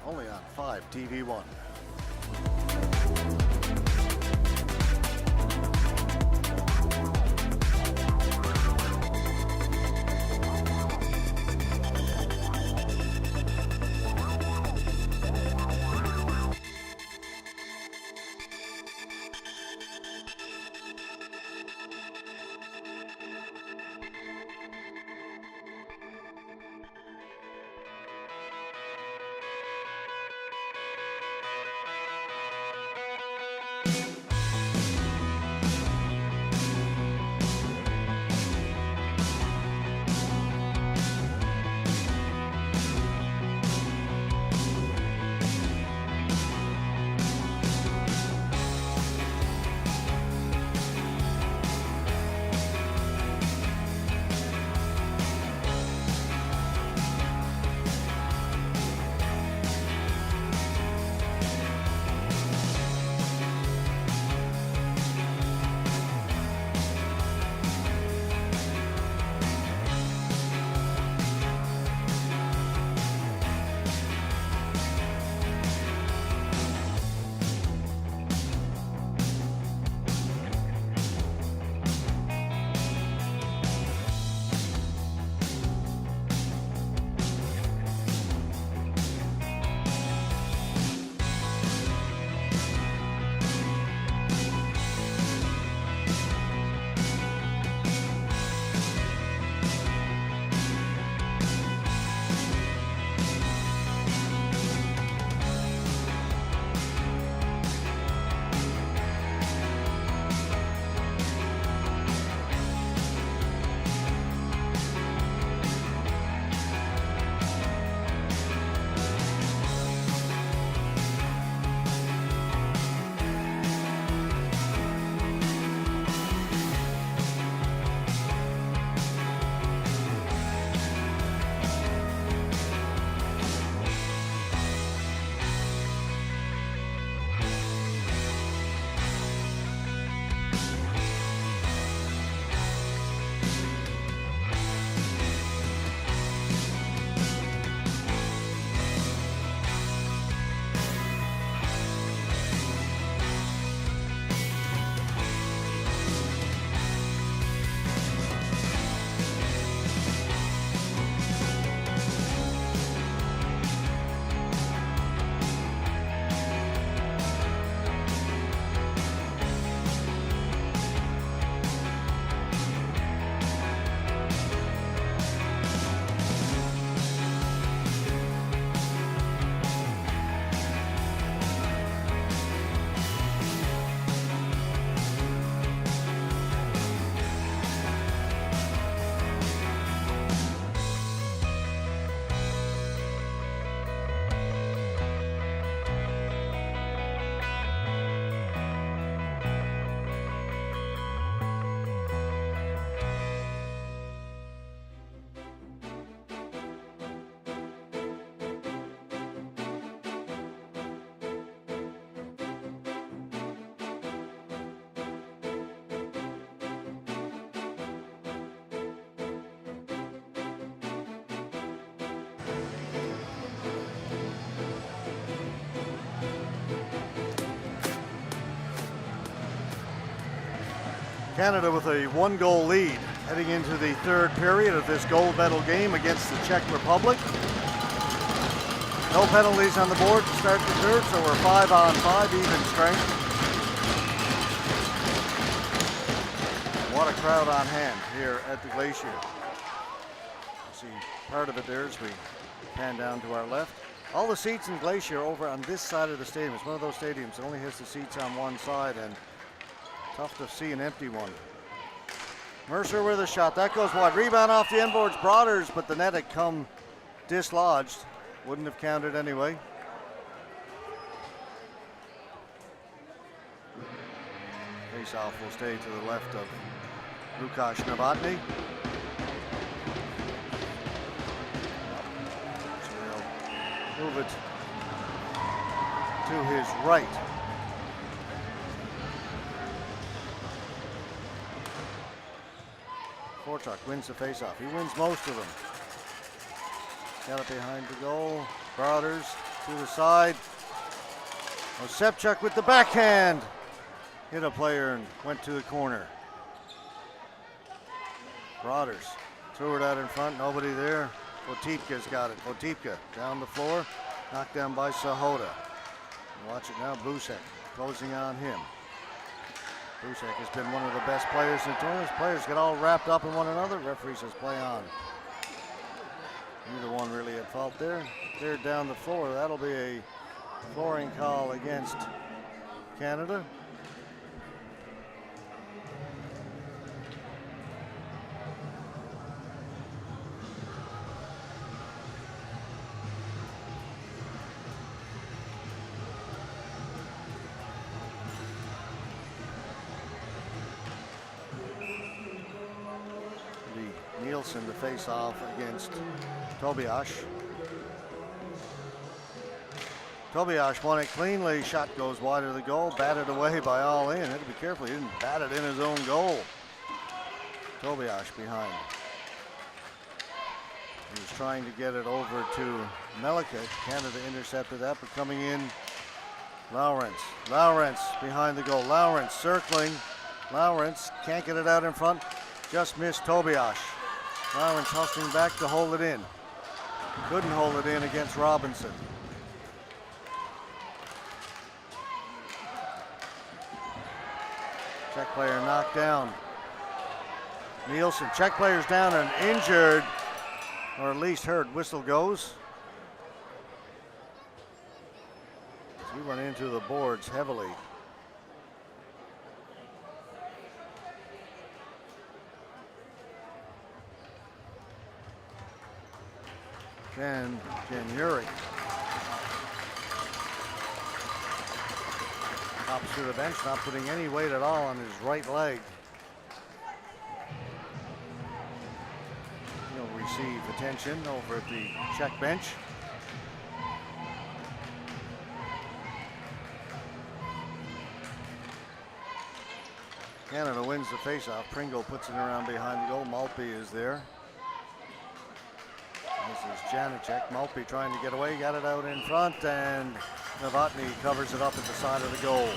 only on 5 TV1. Canada with a 1-goal lead Heading into the third period of this gold medal game against the Czech Republic. No penalties on the board to start the third, so we're 5-on-5, even strength. What a crowd on hand here at the Glacier. You see part of it there as we pan down to our left. All the seats in Glacier over on this side of the stadium. It's one of those stadiums that only has the seats on one side, and tough to see an empty one. Mercer with a shot. That goes wide. Rebound off the end boards. Broaders, but the net had come dislodged. Wouldn't have counted anyway. Face-off will stay to the left of Lukáš Novotný. So they'll move it to his right. Korczak wins the face-off. He wins most of them. Got it behind the goal. Broaders to the side. Osepchuk with the backhand. Hit a player and went to the corner. Broaders threw it out in front. Nobody there. Votipka's got it. Votipka down the floor. Knocked down by Sahota. Watch it now. Busek closing on him. Busek has been one of the best players in the tournament. Players get all wrapped up in one another. Referee says play on. Neither one really at fault there. Cleared down the floor. That'll be a flooring call against Canada. Nielsen to face off against Tobias. Tobias won it cleanly. Shot goes wide of the goal. Batted away by All In. Had to be careful. He didn't bat it in his own goal. Tobias behind. He was trying to get it over to Melika. Canada intercepted that, but coming in, Lawrence. Lawrence behind the goal. Lawrence circling. Lawrence can't get it out in front. Just missed Tobias. Lawrence hustling back to hold it in. Couldn't hold it in against Robinson. Czech player knocked down. Nielsen, Czech player's down and injured, or at least hurt. Whistle goes. He went into the boards heavily. Jan Jurek hops to the bench, not putting any weight at all on his right leg. He'll receive attention over at the Czech bench. Canada wins the faceoff. Pringle puts it around behind the goal. Maltby is there. This is Janacek. Maltby trying to get away, got it out in front, and Novotný covers it up at the side of the goal.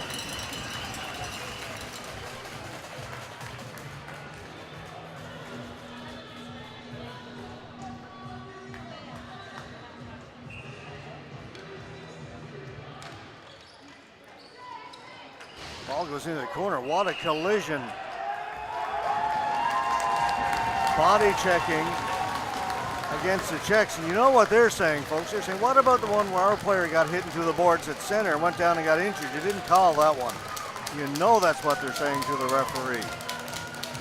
Ball goes into the corner. What a collision. Body checking against the Czechs, and you know what they're saying, folks. They're saying, what about the one where our player got hit into the boards at center and went down and got injured? You didn't call that one. You know that's what they're saying to the referee.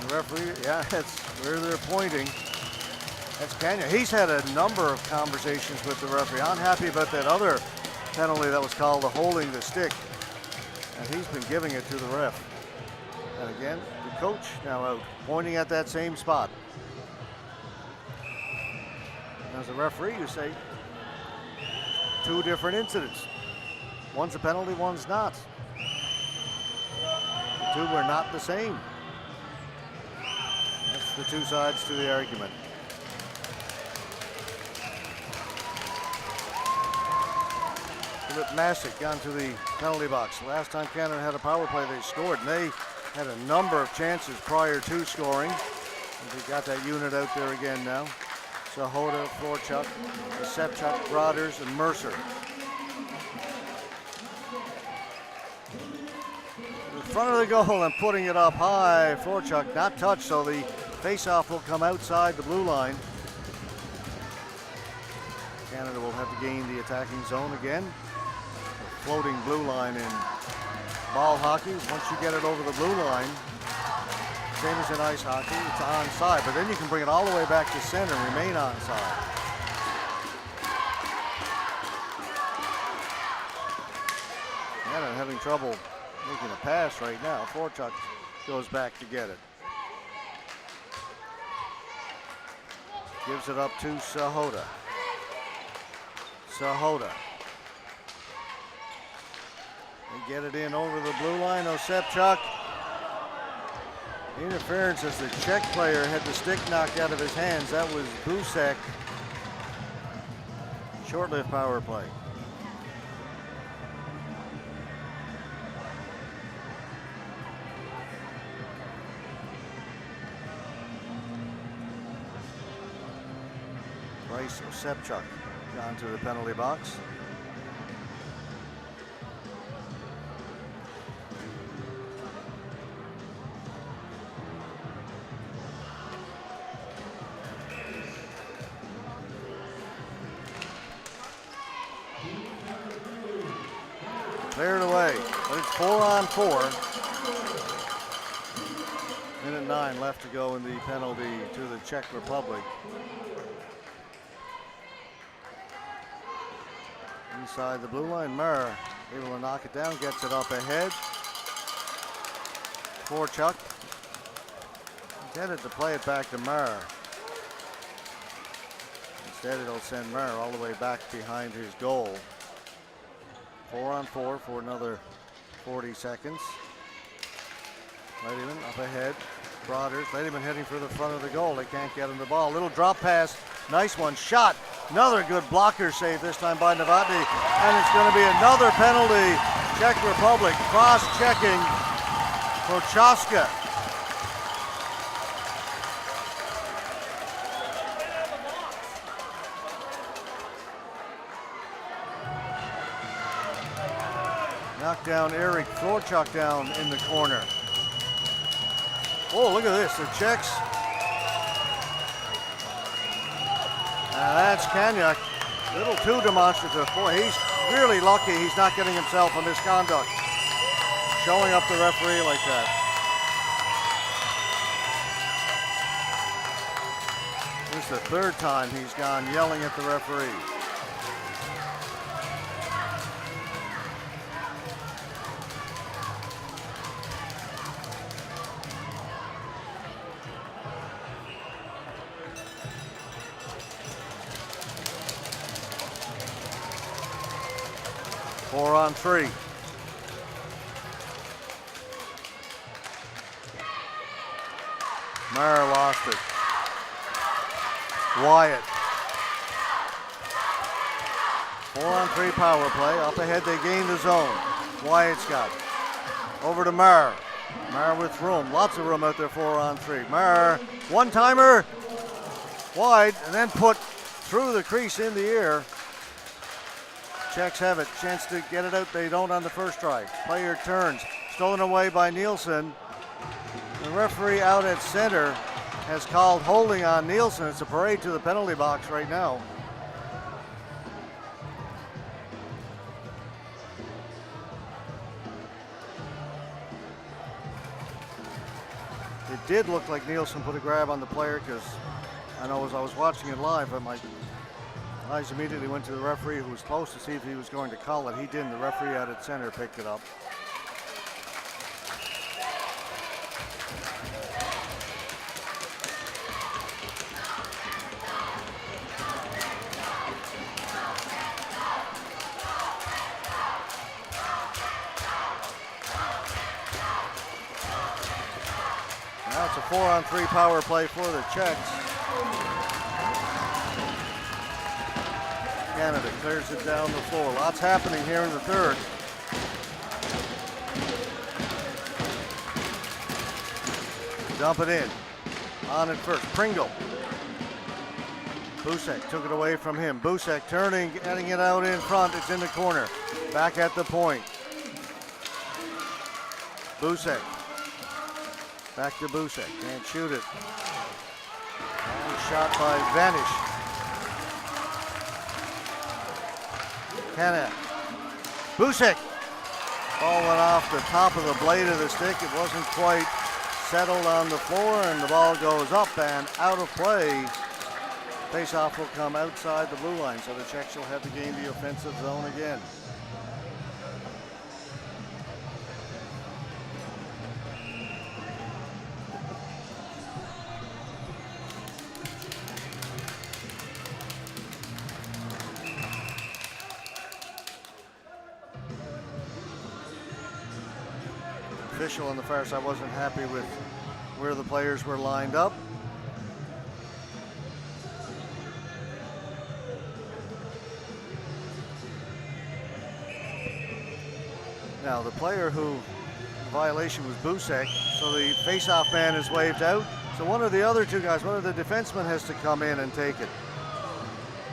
The referee, yeah, that's where they're pointing. That's Kenya. He's had a number of conversations with the referee. Unhappy about that other penalty that was called, the holding the stick. And he's been giving it to the ref. And again, the coach now out, pointing at that same spot. As a referee, you say two different incidents. One's a penalty, one's not. The two were not the same. That's the two sides to the argument. Philip Masick gone to the penalty box. Last time Canada had a power play, they scored, and they had a number of chances prior to scoring. We got that unit out there again now. Sahota, Florchuk, Sepchuk, Brothers, and Mercer. In front of the goal and putting it up high. Florchuk not touched, so the face-off will come outside the blue line. Canada will have to gain the attacking zone again. The floating blue line in ball hockey. Once you get it over the blue line, same as in ice hockey, it's onside, but then you can bring it all the way back to center and remain onside. Canada having trouble making a pass right now. Florchuk goes back to get it. Gives it up to Sahota. Sahota. They get it in over the blue line. Osepchuk. Interference as the Czech player had the stick knocked out of his hands. That was Busek. Short-lived power play. Bryce Osepchuk down to the penalty box. Cleared away, but it's 4-on-4. Minute 9 left to go in the penalty to the Czech Republic. Inside the blue line, Murr able to knock it down, gets it up ahead. Florchuk intended to play it back to Murr. Instead it'll send Murr all the way back behind his goal. 4-on-4 for another 40 seconds. Ladyman up ahead. Brothers. Ladyman heading for the front of the goal. They can't get him the ball. Little drop pass. Nice one. Shot. Another good blocker save this time by Novotny. And it's going to be another penalty. Czech Republic cross-checking Prochaska. Knocked down Eric Florchuk down in the corner. Oh, look at this, the Czechs. That's Kanyak, a little too demonstrative. Boy, he's really lucky he's not getting himself a misconduct. Showing up the referee like that. This is the third time he's gone yelling at the referee. Four on three. Murr lost it. Wyatt. 4-on-3 power play. Up ahead, they gain the zone. Wyatt's got it. Over to Murr. Murr with room. Lots of room out there, 4-on-3. Murr, one-timer. Wide, and then put through the crease in the air. Czechs have it. Chance to get it out. They don't on the first try. Player turns. Stolen away by Nielsen. The referee out at center has called holding on Nielsen. It's a parade to the penalty box right now. It did look like Nielsen put a grab on the player, because I know as I was watching it live, but my eyes immediately went to the referee, who was close to see if he was going to call it. He didn't. The referee out at center picked it up. Now it's a 4-on-3 power play for the Czechs. Canada clears it down the floor. Lots happening here in the third. Dump it in. on it first. Pringle. Busek took it away from him. Busek turning, getting it out in front. It's in the corner. Back at the point. Busek. Back to Busek. Can't shoot it. And shot by Vanish. Kanak. Busek. Ball went off the top of the blade of the stick. It wasn't quite settled on the floor, and the ball goes up and out of play. Face-off will come outside the blue line, so the Czechs will have to gain the offensive zone again. Official on the far side wasn't happy with where the players were lined up. Now the player who violation was Busek, so the face-off man is waved out. So one of the other two guys, one of the defensemen has to come in and take it.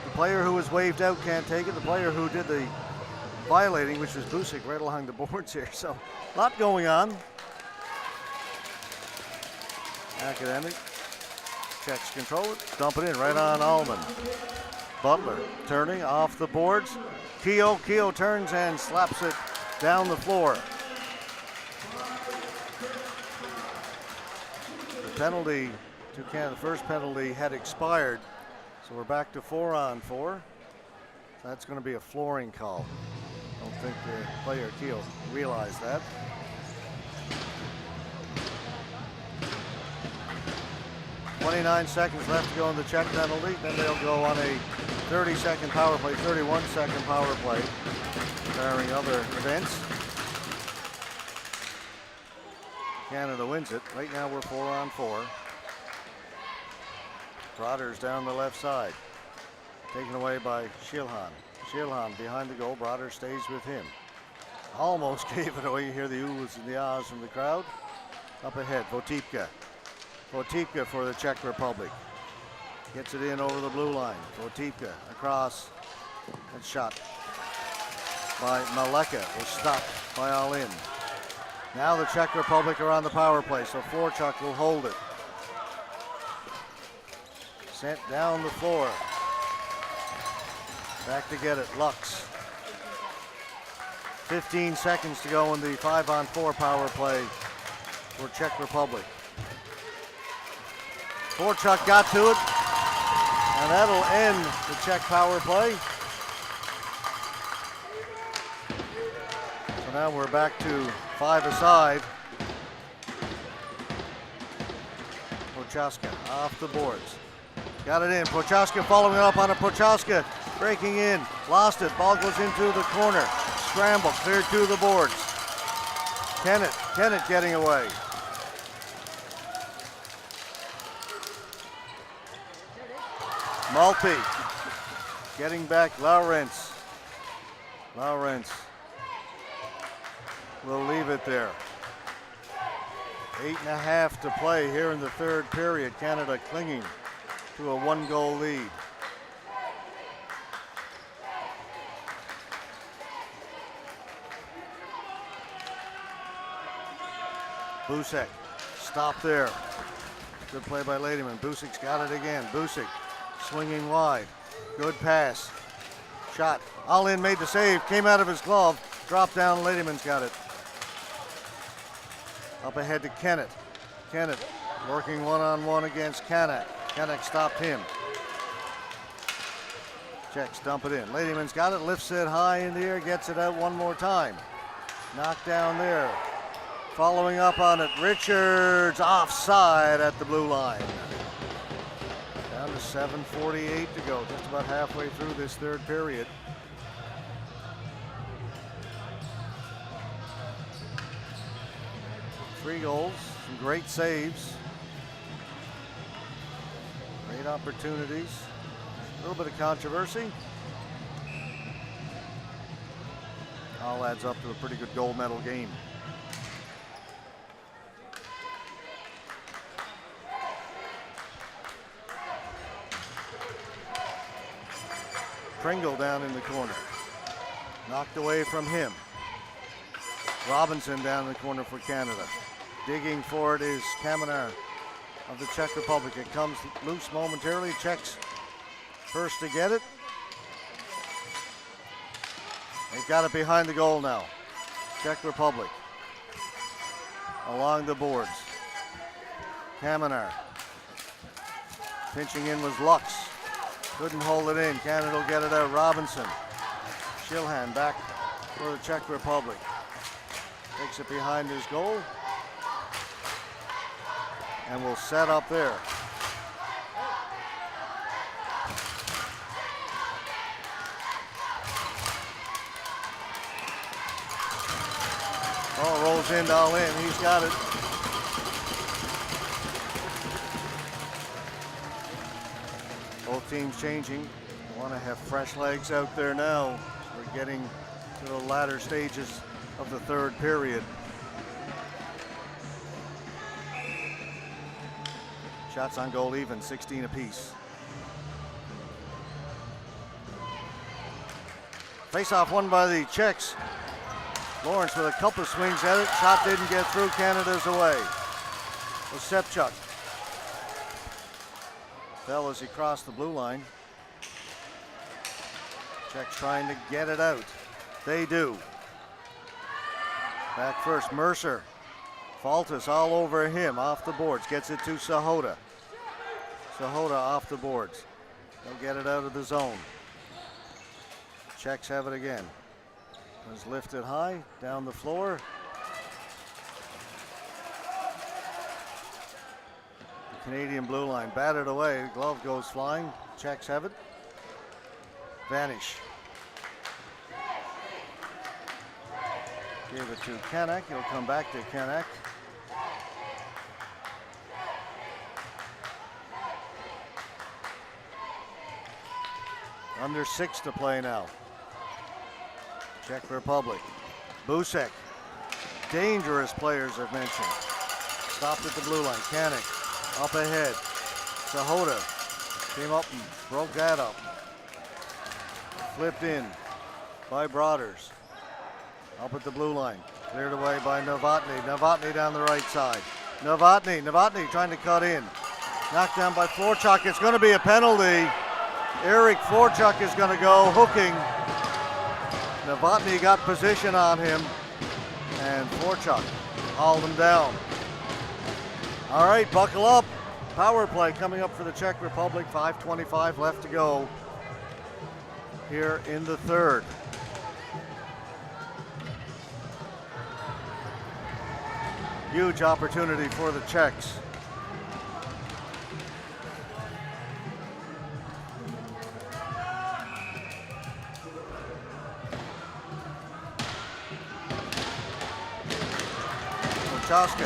The player who was waved out can't take it. The player who did the violating, which was Busek, right along the boards here. So a lot going on. Academic. Czechs control it. Dump it in right on Allman. Butler turning off the boards. Keogh turns and slaps it down the floor. The penalty to Canada, the first penalty had expired. So we're back to 4-on-4. That's going to be a flooring call. I don't think the player Keogh realized that. .29 seconds left to go in the Czech penalty. Then they'll go on a 30-second power play, 31-second power play, barring other events. Canada wins it. Right now we're 4-on-4. Broder's down the left side. Taken away by Shilhan. Shilhan behind the goal. Broder stays with him. Almost gave it away. You hear the oohs and the ahs from the crowd. Up ahead, Votipka. Votipka for the Czech Republic. Gets it in over the blue line. Votipka across and shot by Maleka. Was stopped by All-In. Now the Czech Republic are on the power play, so Forchuk will hold it. Sent down the floor. Back to get it, Lux. 15 seconds to go in the 5-on-4 power play for Czech Republic. Forchuk got to it, and that'll end the Czech power play. So now we're back to 5-a-side. Prochaska off the boards. Got it in. Prochaska following up on a Prochaska. Breaking in. Lost it. Ball goes into the corner. Scramble. Cleared to the boards. Kennett getting away. Maltby getting back. Lawrence will leave it there. 8.5 to play here in the third period. Canada clinging to a 1-goal lead. Busek, stop there. Good play by Ladyman. Busek's got it again. Busek swinging wide. Good pass. Shot. All-In made the save. Came out of his glove. Dropped down. Ladyman's got it. Up ahead to Kennett. Kennett working one-on-one against Kanak. Kanak stopped him. Czechs dump it in. Ladyman's got it. Lifts it high in the air. Gets it out one more time. Knocked down there. Following up on it. Richards offside at the blue line. Down to 7:48 to go. Just about halfway through this third period. Three goals, some great saves, great opportunities, a little bit of controversy. All adds up to a pretty good gold medal game. Pringle down in the corner. Knocked away from him. Robinson down in the corner for Canada. Digging for it is Kamenar of the Czech Republic. It comes loose momentarily. Czechs first to get it. They've got it behind the goal now. Czech Republic. Along the boards. Kamenar. Pinching in was Lux. Couldn't hold it in. Canada will get it out. Robinson. Shilhan back for the Czech Republic. Takes it behind his goal. And will set up there. Ball rolls in, all in. He's got it. Both teams changing. They want to have fresh legs out there now. We're getting to the latter stages of the third period. Shots on goal even, 16 apiece. Face-off won by the Czechs. Lawrence with a couple of swings at it. Shot didn't get through. Canada's away. Osepchuk fell as he crossed the blue line. Czechs trying to get it out. They do. Back first, Mercer. Faltus all over him, off the boards. Gets it to Sahota. Sahota off the boards. They'll get it out of the zone. Czechs have it again. It was lifted high, down the floor. The Canadian blue line batted away. The glove goes flying. Czechs have it. Vanish. Gave it to Kanak. He'll come back to Kanak. Under 6 to play now. Czech Republic. Busek. Dangerous players I've mentioned. Stopped at the blue line. Kanak up ahead. Sahota came up and broke that up. Flipped in by Broaders. Up at the blue line. Cleared away by Novotny. Novotny down the right side. Novotny trying to cut in. Knocked down by Florchuk. It's going to be a penalty. Eric Florchuk is going to go hooking. Novotny got position on him. And Florchuk hauled him down. All right, buckle up. Power play coming up for the Czech Republic. 5:25 left to go here in the third. Huge opportunity for the Czechs. Chaska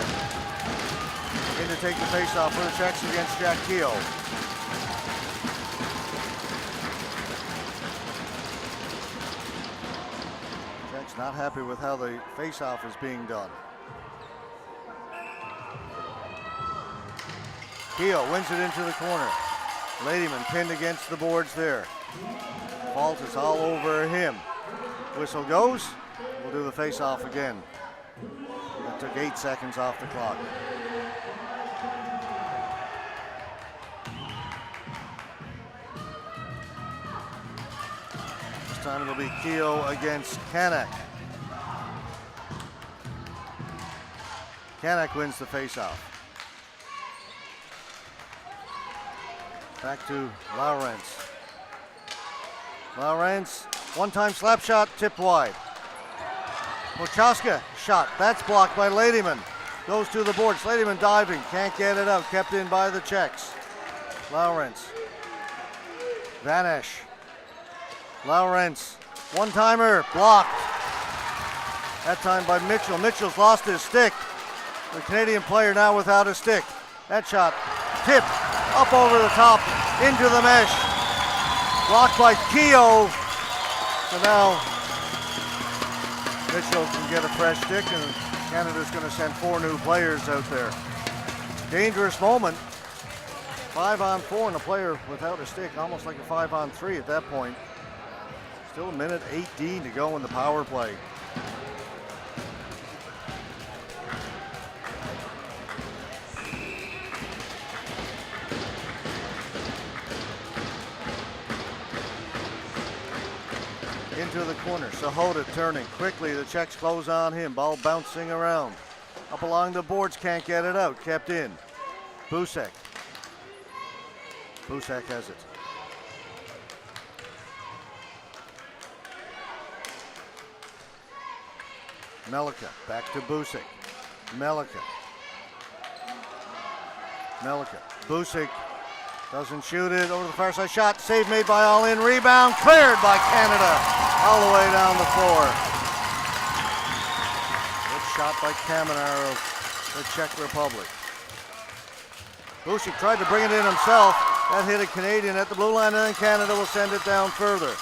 in to take the face-off for the Czechs against Jack Keogh. Czechs not happy with how the face-off is being done. Keogh wins it into the corner. Ladyman pinned against the boards there. Fault is all over him. Whistle goes. We'll do the face-off again. That took 8 seconds off the clock. This time it'll be Keogh against Kanak. Kanak wins the face-off. Back to Lawrence. Lawrence, one-time slap shot, tipped wide. Prochaska shot, that's blocked by Ladyman. Goes to the boards, Ladyman diving, can't get it out, kept in by the Czechs. Lawrence. Vanish. Lawrence, one-timer, blocked. That time by Mitchell. Mitchell's lost his stick. The Canadian player now without a stick. That shot tipped up over the top into the mesh. Blocked by Keogh. So now Mitchell can get a fresh stick, and Canada's going to send 4 new players out there. Dangerous moment. 5-on-4 and a player without a stick, almost like a 5-on-3 at that point. Still a minute 18 to go in the power play. Into the corner, Sahota turning quickly. The Czechs close on him. Ball bouncing around. Up along the boards, can't get it out. Kept in. Busek. Busek has it. Melika, back to Busek. Melika. Busek doesn't shoot it. Over the far side shot. Save made by All In. Rebound cleared by Canada. All the way down the floor. Good shot by Kamenar of the Czech Republic. Busek tried to bring it in himself. That hit a Canadian at the blue line, and then Canada will send it down further.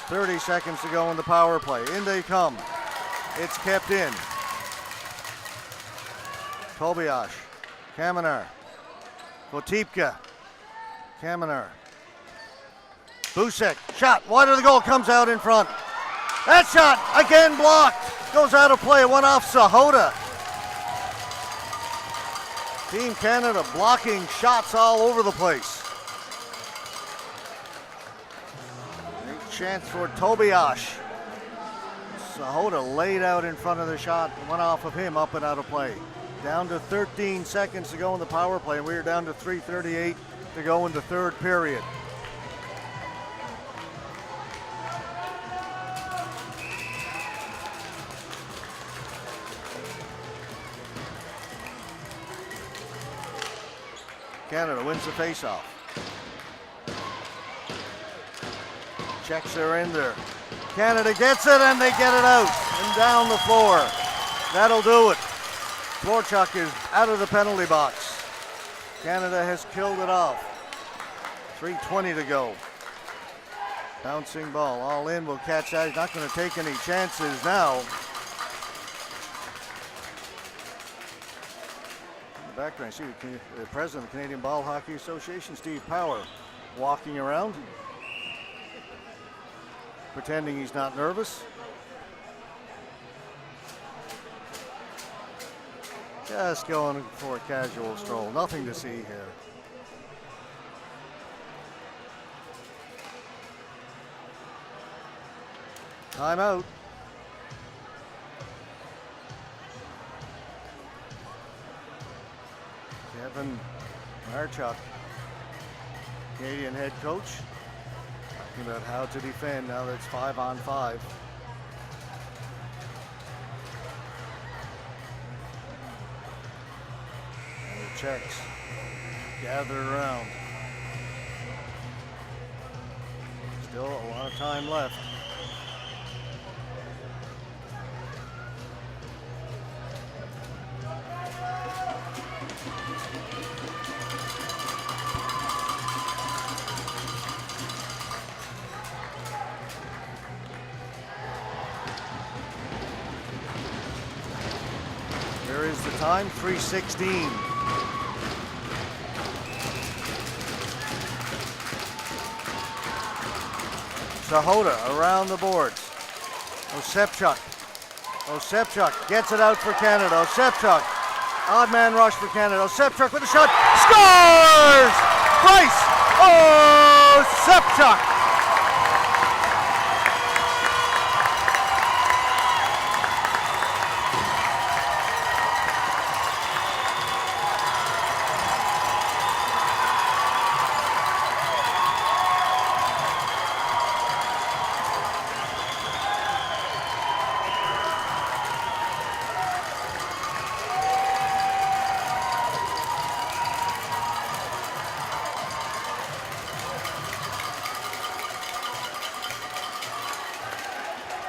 30 seconds to go in the power play. In they come. It's kept in. Tobias. Kamenar. Kotipka. Kamenar. Busek. Shot. Wide of the goal. Comes out in front. That shot again blocked. Goes out of play. Went off Sahota. Team Canada blocking shots all over the place. Chance for Tobias. Sahota laid out in front of the shot. Went off of him, up and out of play. Down to 13 seconds to go in the power play. We are down to 3:38 to go in the third period. Canada wins the faceoff. Czechs are in there. Canada gets it and they get it out and down the floor. That'll do it. Florchuk is out of the penalty box. Canada has killed it off. 3:20 to go. Bouncing ball. All In will catch that. He's not going to take any chances now. In the background, see the president of the Canadian Ball Hockey Association, Steve Power, walking around, pretending he's not nervous. Just going for a casual stroll. Nothing to see here. Timeout. Kevin Marchuk, Canadian head coach, talking about how to defend now that it's 5-on-5. And the Czechs gather around. Still a lot of time left. There is the time, 3:16. Sahota around the boards. Osepchuk gets it out for Canada. Osepchuk, odd man rush for Canada. Osepchuk with a shot, scores! Bryce Osepchuk!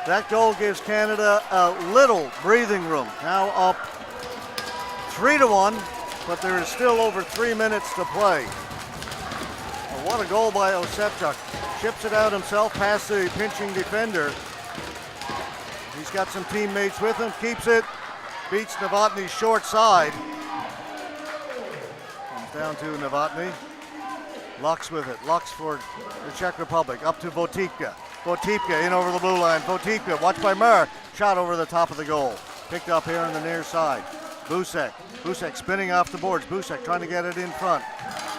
That goal gives Canada a little breathing room. Now up 3-1, but there is still over 3 minutes to play. Well, what a goal by Osepchuk. Chips it out himself past the pinching defender. He's got some teammates with him, keeps it, beats Novotny's short side. Comes down to Novotny. Lux with it. Lux for the Czech Republic. Up to Votipka. Votipka in over the blue line. Votipka, watched by Murr. Shot over the top of the goal. Picked up here on the near side. Busek. Busek spinning off the boards. Busek trying to get it in front.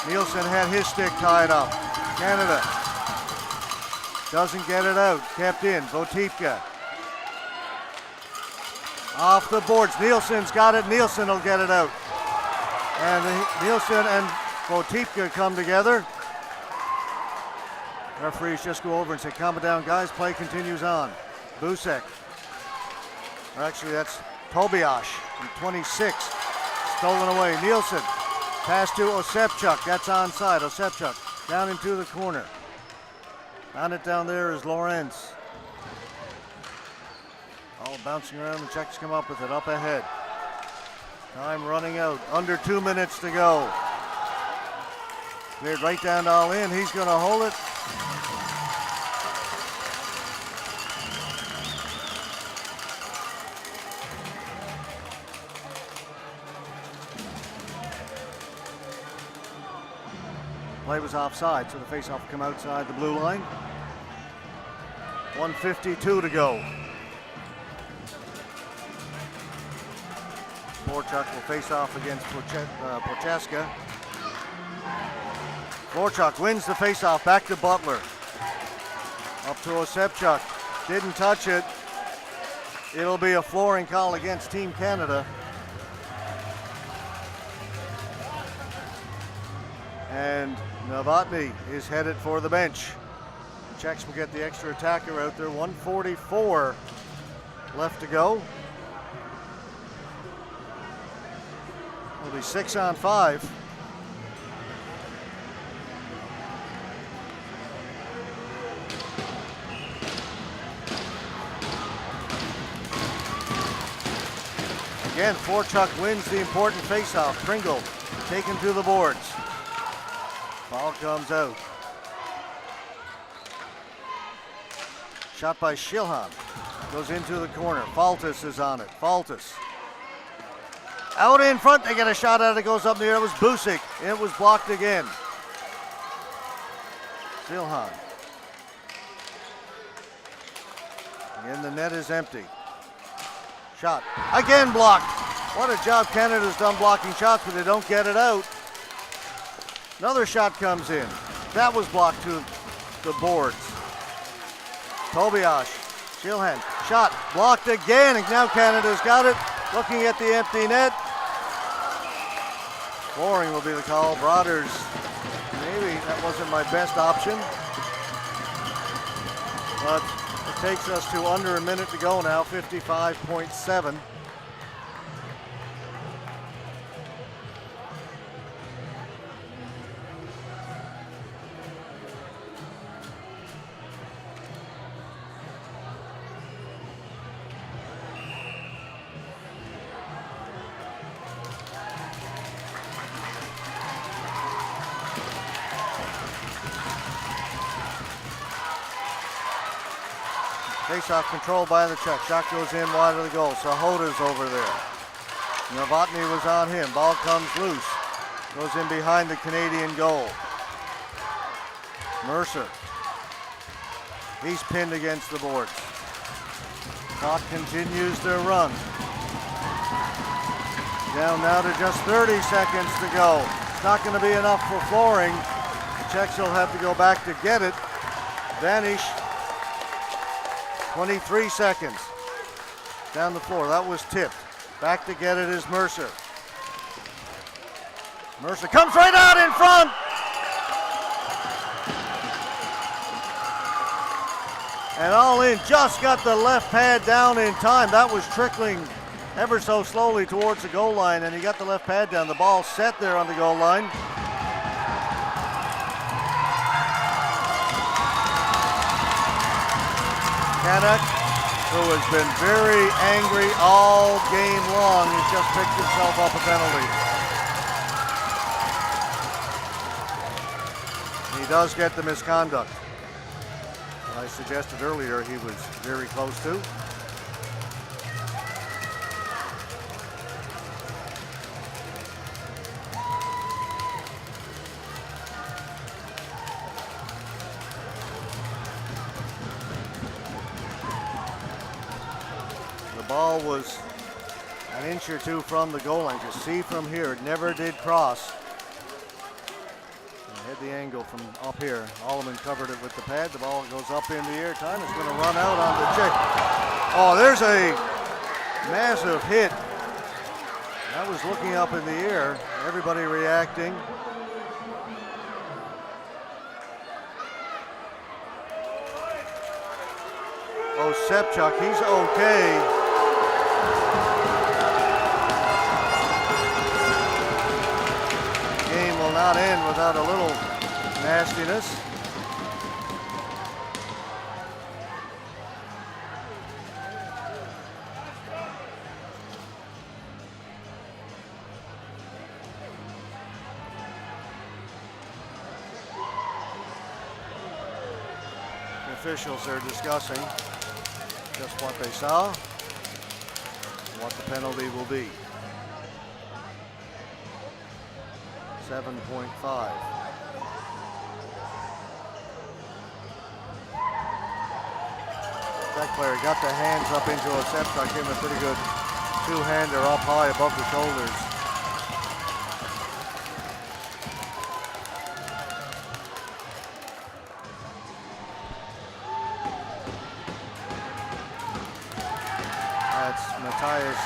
Nielsen had his stick tied up. Canada doesn't get it out. Kept in. Votipka. Off the boards. Nielsen's got it. Nielsen will get it out. And Nielsen and Votipka come together. Referees just go over and say, calm it down, guys. Play continues on. Busek. Or actually, that's Tobias from 26. Stolen away. Nielsen. Pass to Osepchuk. That's onside. Osepchuk down into the corner. On it down there is Lorenz. All bouncing around. The Czechs come up with it up ahead. Time running out. Under 2 minutes to go. Cleared right down to all in. He's going to hold it. Play was offside, so the faceoff will come outside the blue line. 1:52 to go. Dvorak will face off against Prochaska. Dvorak wins the faceoff, back to Butler. Up to Osepchuk, didn't touch it. It'll be a flooring call against Team Canada. And Novotny is headed for the bench. The Czechs will get the extra attacker out there. 1:44 left to go. It'll be 6-on-5. Again, Dvorak wins the important faceoff. Pringle taken to the boards. Ball comes out. Shot by Shilhan. Goes into the corner. Faltis is on it. Faltis. Out in front. They get a shot at it. Goes up in the air. It was Busek. It was blocked again. Shilhan. Again, the net is empty. Shot. Again blocked. What a job Canada's done blocking shots, but they don't get it out. Another shot comes in. That was blocked to the boards. Tobias, Shilhan, shot, blocked again, and now Canada's got it. Looking at the empty net. Flooring will be the call. Broaders, maybe that wasn't my best option. But it takes us to under a minute to go now, 55.7. Face-off controlled by the Czech. Shot goes in wide of the goal. Sahoda's over there. Novotny was on him. Ball comes loose. Goes in behind the Canadian goal. Mercer. He's pinned against the boards. Clock continues their run. Down now to just 30 seconds to go. It's not going to be enough for flooring. The Czechs will have to go back to get it. Vanish. 23 seconds. Down the floor. That was tipped. Back to get it is Mercer. Mercer comes right out in front. And all in, just got the left pad down in time. That was trickling ever so slowly towards the goal line, and he got the left pad down. The ball set there on the goal line. Canuck, who has been very angry all game long, has just picked himself up a penalty. He does get the misconduct. I suggested earlier he was very close to. ball was an inch or two from the goal line. You see from here, it never did cross. And hit the angle from up here. Alleman covered it with the pad. The ball goes up in the air. Time is going to run out on the check. Oh, there's a massive hit. That was looking up in the air. Everybody reacting. Oh, Sepchuk, he's okay. The game will not end without a little nastiness. The officials are discussing just what they saw, and what the penalty will be. 7.5. That player got the hands up into a Sepchuk, gave him a pretty good two-hander up high above the shoulders. Matthias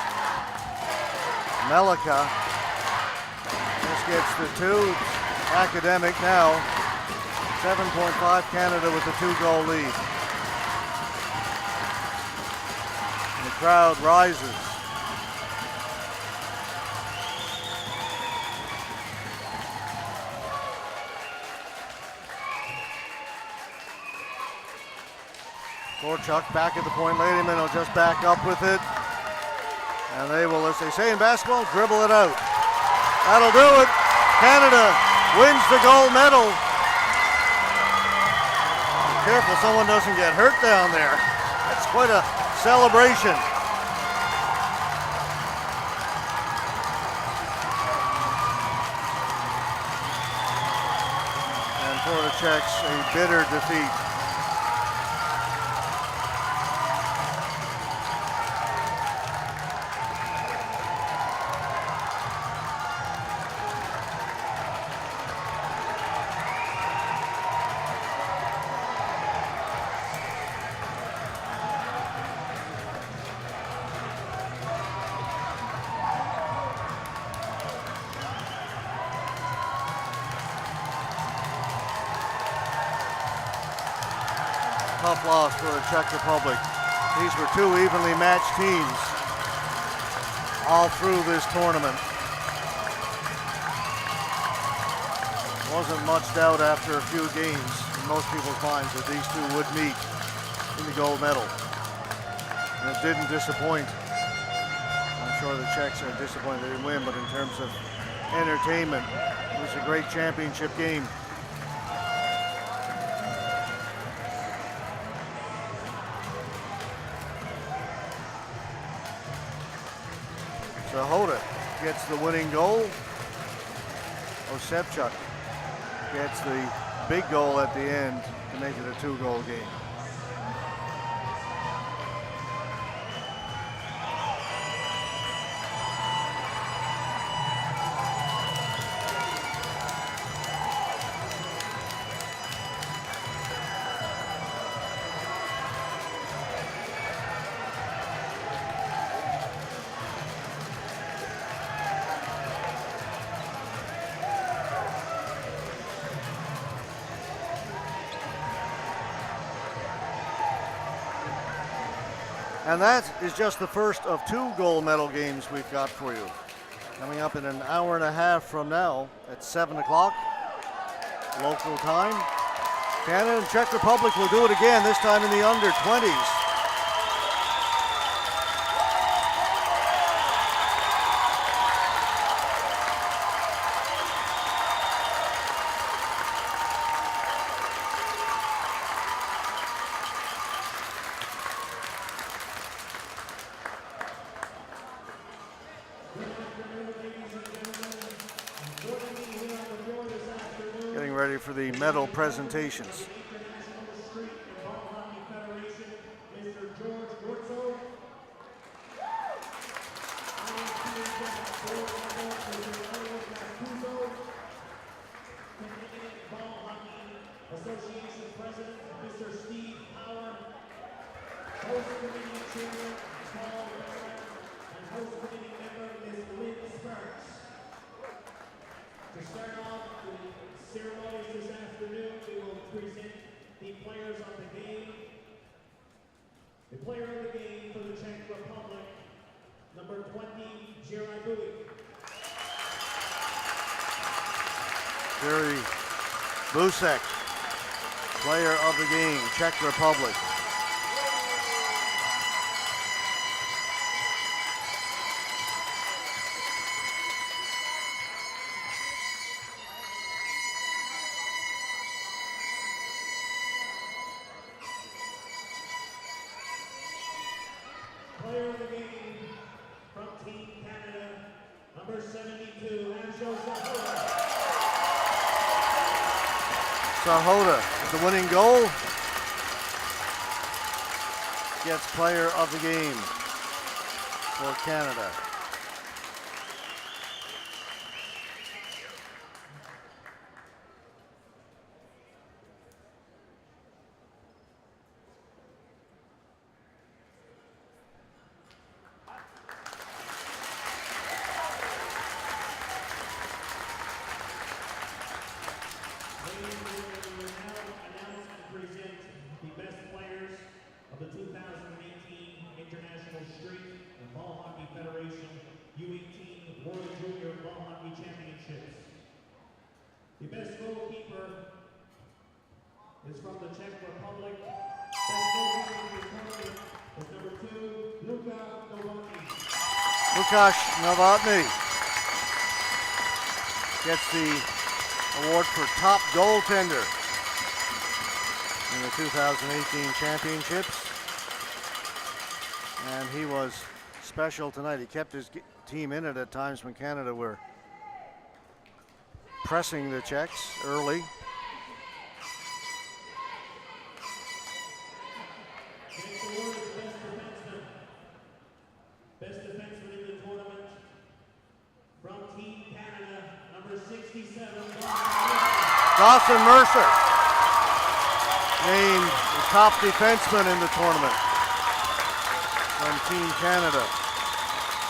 Melika. This gets the two. Academic now. 7.5 Canada with the 2-goal lead. And the crowd rises. Gorchuk back at the point. Ladyman will just back up with it. And they will, as they say in basketball, dribble it out. That'll do it. Canada wins the gold medal. Be careful someone doesn't get hurt down there. That's quite a celebration. And for the Czechs, a bitter defeat. Tough loss for the Czech Republic. These were two evenly matched teams all through this tournament. Wasn't much doubt after a few games in most people's minds that these two would meet in the gold medal. And it didn't disappoint. I'm sure the Czechs are disappointed they didn't win, but in terms of entertainment, it was a great championship game. Hoda gets the winning goal. Osepchuk gets the big goal at the end to make it a 2-goal game. And that is just the first of 2 gold medal games we've got for you. Coming up in an hour and a half from now at 7 o'clock local time. Canada and Czech Republic will do it again, this time in the under 20s. Ready for the medal presentations. Jerry Busek, player of the game, Czech Republic. Player of the game from Team Canada, number 72, Angel Sahota. Sahota with the winning goal. Gets player of the game for Canada. U18 World Junior Ball Hockey Championships. The best goalkeeper is from the Czech Republic. Best goalkeeper in the tournament is number 2, Lukáš Novotný gets the award for top goaltender in the 2018 championships. And he was special tonight. He kept his team in it at times when Canada were pressing the Czechs early. Best defenseman in the tournament from Team Canada, number 67. Dawson Mercer named the top defenseman in the tournament from Team Canada.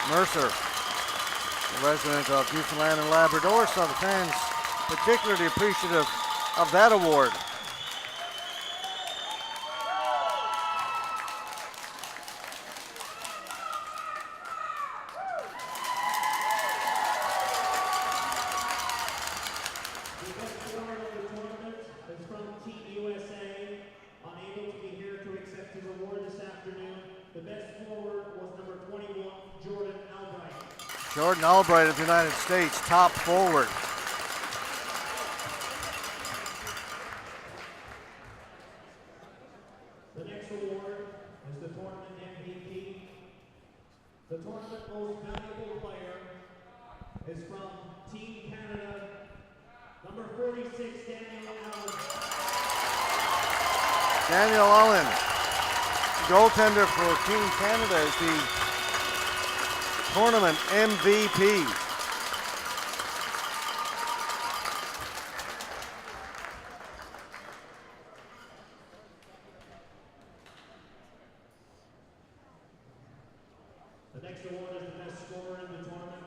Mercer, a resident of Newfoundland and Labrador, so the fans particularly appreciative of that award. The best forward of the tournament is from Team USA, unable to be here to accept his award this afternoon. The best forward was number 21, Jordan Albright. Jordan Albright of the United States, top forward. The next award is the tournament MVP. The tournament most valuable player is from Team Canada, number 46, Daniel Allen. Daniel Allen, goaltender for Team Canada, is the tournament MVP. The next award is the best scorer in the tournament.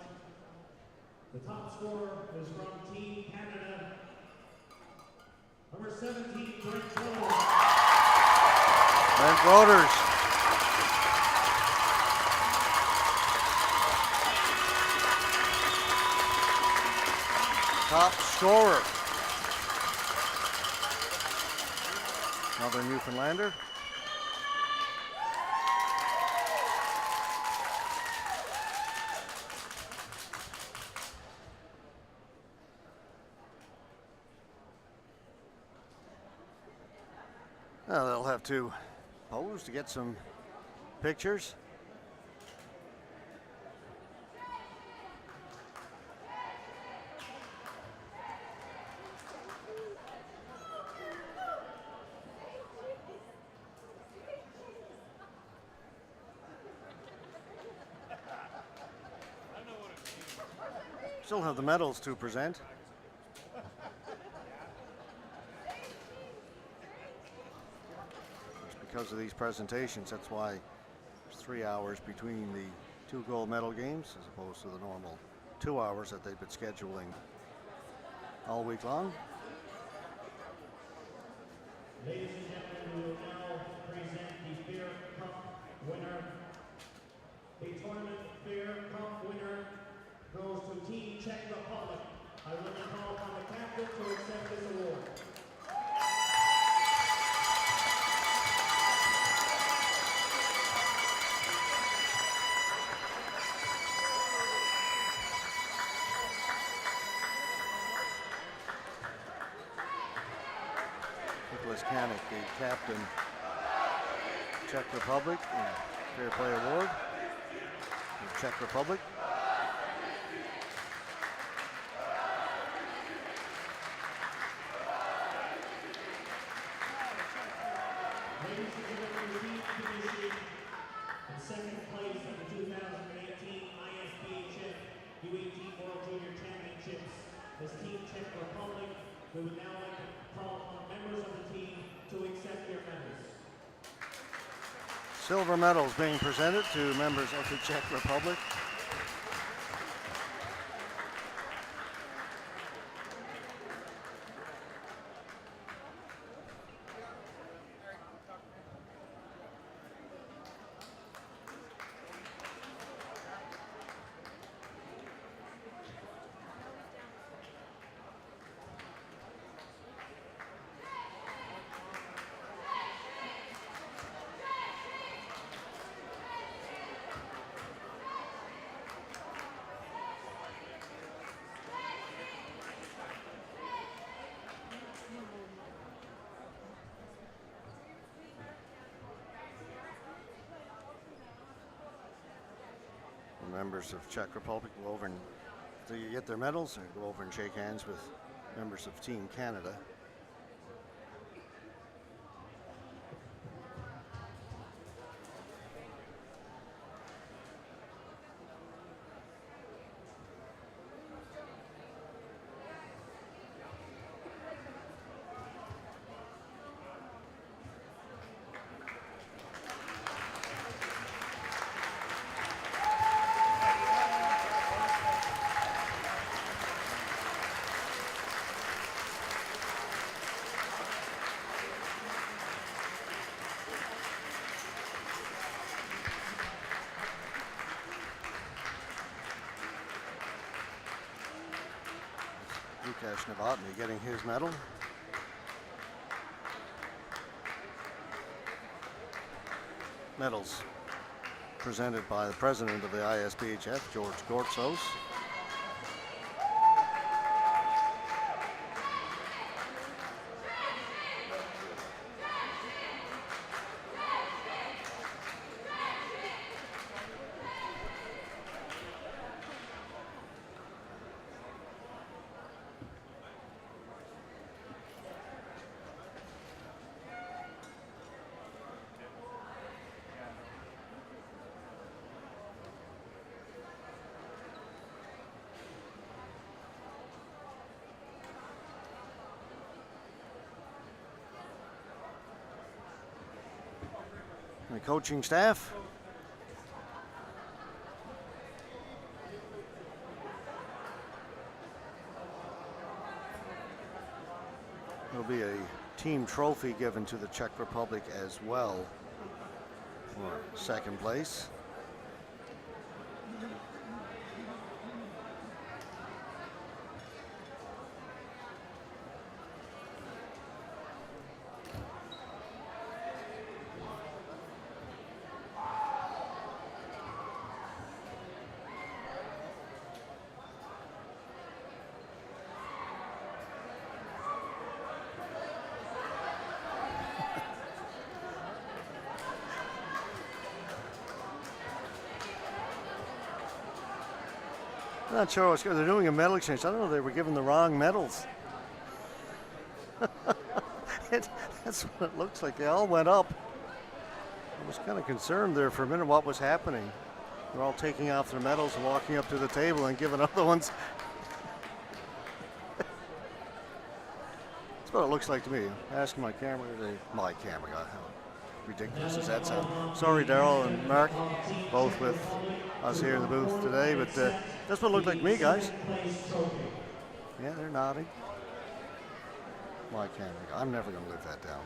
The top scorer is from Team Canada, number 17, Brent Broders. Brent Broders. Top scorer. Another Newfoundlander. Now they'll have to pose to get some pictures. Still have the medals to present. Because of these presentations, that's why there's 3 hours between the 2 gold medal games as opposed to the normal 2 hours that they've been scheduling all week long. Ladies and gentlemen, we will now present the Fair Cup winner. The tournament Fair Cup winner Mechanic, the captain, Czech Republic, Fair Play Award, the Czech Republic. Ladies and gentlemen, team finishing in second place at the 2018 ISBHF U18 World Junior Championships is Team Czech Republic. We would now like to call on members of the team to accept their medals. Silver medals being presented to members of the Czech Republic. Members of Czech Republic go over and they get their medals and go over and shake hands with members of Team Canada. Lukash Novotny getting his medal. Medals presented by the president of the ISBHF, George Gortzos. The coaching staff. There'll be a team trophy given to the Czech Republic as well for second place. I'm not sure what's going. They're doing a medal exchange. I don't know. They were given the wrong medals. That's what it looks like. They all went up. I was kind of concerned there for a minute what was happening. They're all taking off their medals and walking up to the table and giving other ones. That's what it looks like to me. Asking my camera, God, how ridiculous does that sound? Sorry, Daryl and Mark, both with us here in the booth today, but that's what it looked like to me, guys. Yeah, they're nodding. My camera, I'm never going to live that down.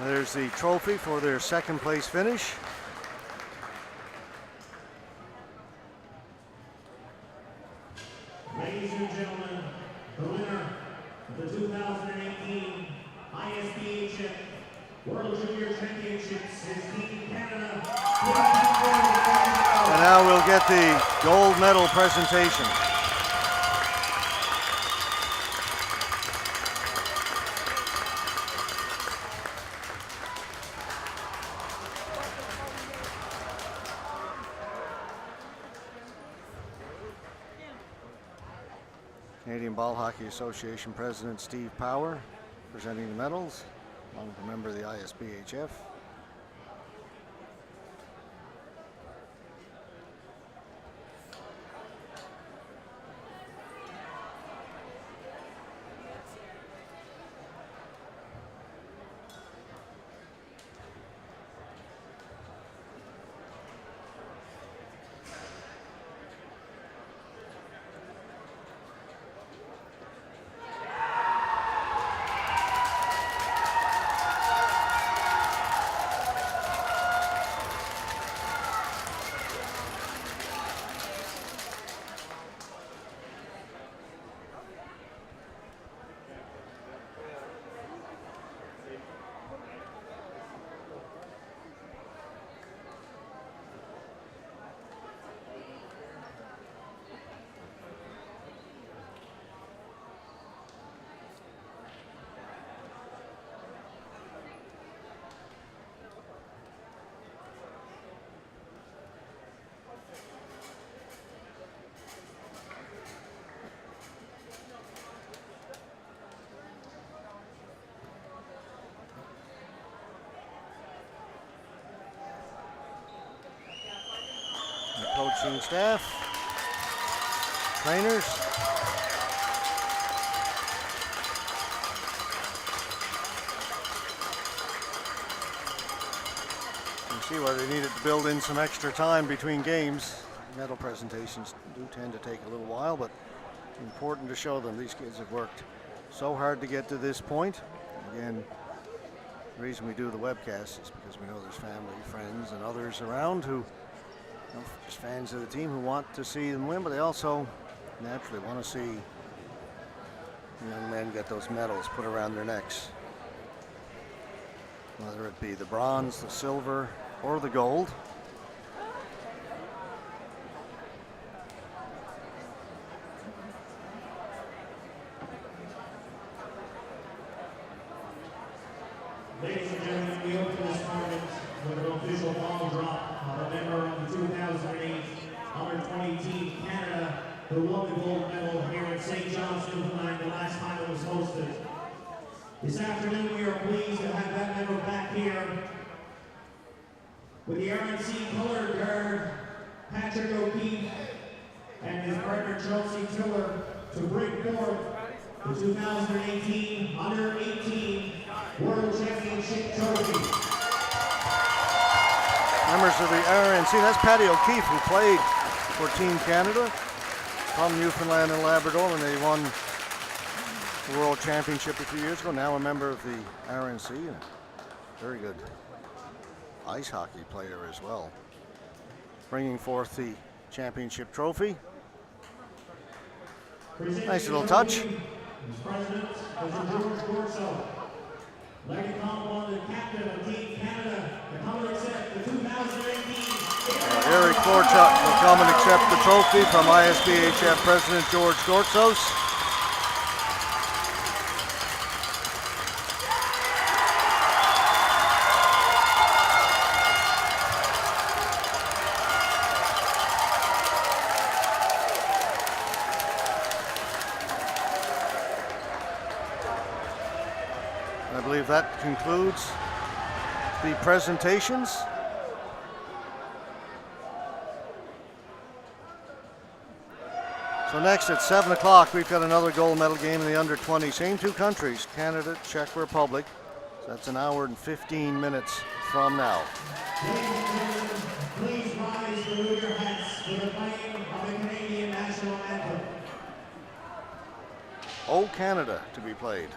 There's the trophy for their second place finish. Ladies and gentlemen, the winner of the 2018 ISBHF World Junior Championships is Team Canada. And now we'll get the gold medal presentation. Canadian Ball Hockey Association President Steve Power presenting the medals, along with a member of the ISBHF. Coaching staff, trainers. You see why they needed to build in some extra time between games. Medal presentations do tend to take a little while, but important to show them these kids have worked so hard to get to this point. Again, the reason we do the webcast is because we know there's family, friends, and others around who just fans of the team who want to see them win, but they also naturally want to see young men get those medals put around their necks. Whether it be the bronze, the silver, or the gold. Ladies and gentlemen, we open this tournament with an official ball drop of a member of the 2008 Under-20 Team Canada who won the gold medal here in St. John's, Newfoundland, the last time it was hosted. This afternoon, we are pleased to have that member back here with the RNC color guard, Patrick O'Keefe, and his partner, Chelsea Tiller, to bring forth the 2018 Under-18 World Championship Trophy. Members of the RNC, that's Patty O'Keefe, who played for Team Canada from Newfoundland and Labrador when they won the World Championship a few years ago. Now a member of the RNC, and a very good ice hockey player as well. Bringing forth the championship trophy. Nice little touch. President, Mr. George Corso. Like to call on the captain of Team Canada to come and accept the 2018. Eric Korchuk will come and accept the trophy from ISBHF President George Gortzos. I believe that concludes the presentations. So next at 7 o'clock, we've got another gold medal game in the under-20. Same two countries, Canada, Czech Republic. So that's an hour and 15 minutes from now. Please rise to remove your hats for the playing of the Canadian national anthem. Oh, Canada to be played.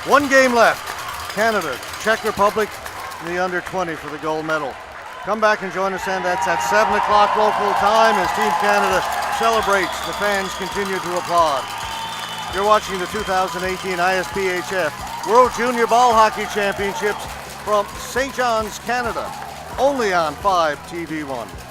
One game left. Canada, Czech Republic, in the under 20 for the gold medal. Come back and join us, and that's at 7 o'clock local time as Team Canada celebrates. The fans continue to applaud. You're watching the 2018 ISBHF World Junior Ball Hockey Championships from St. John's, Canada, only on 5TV1.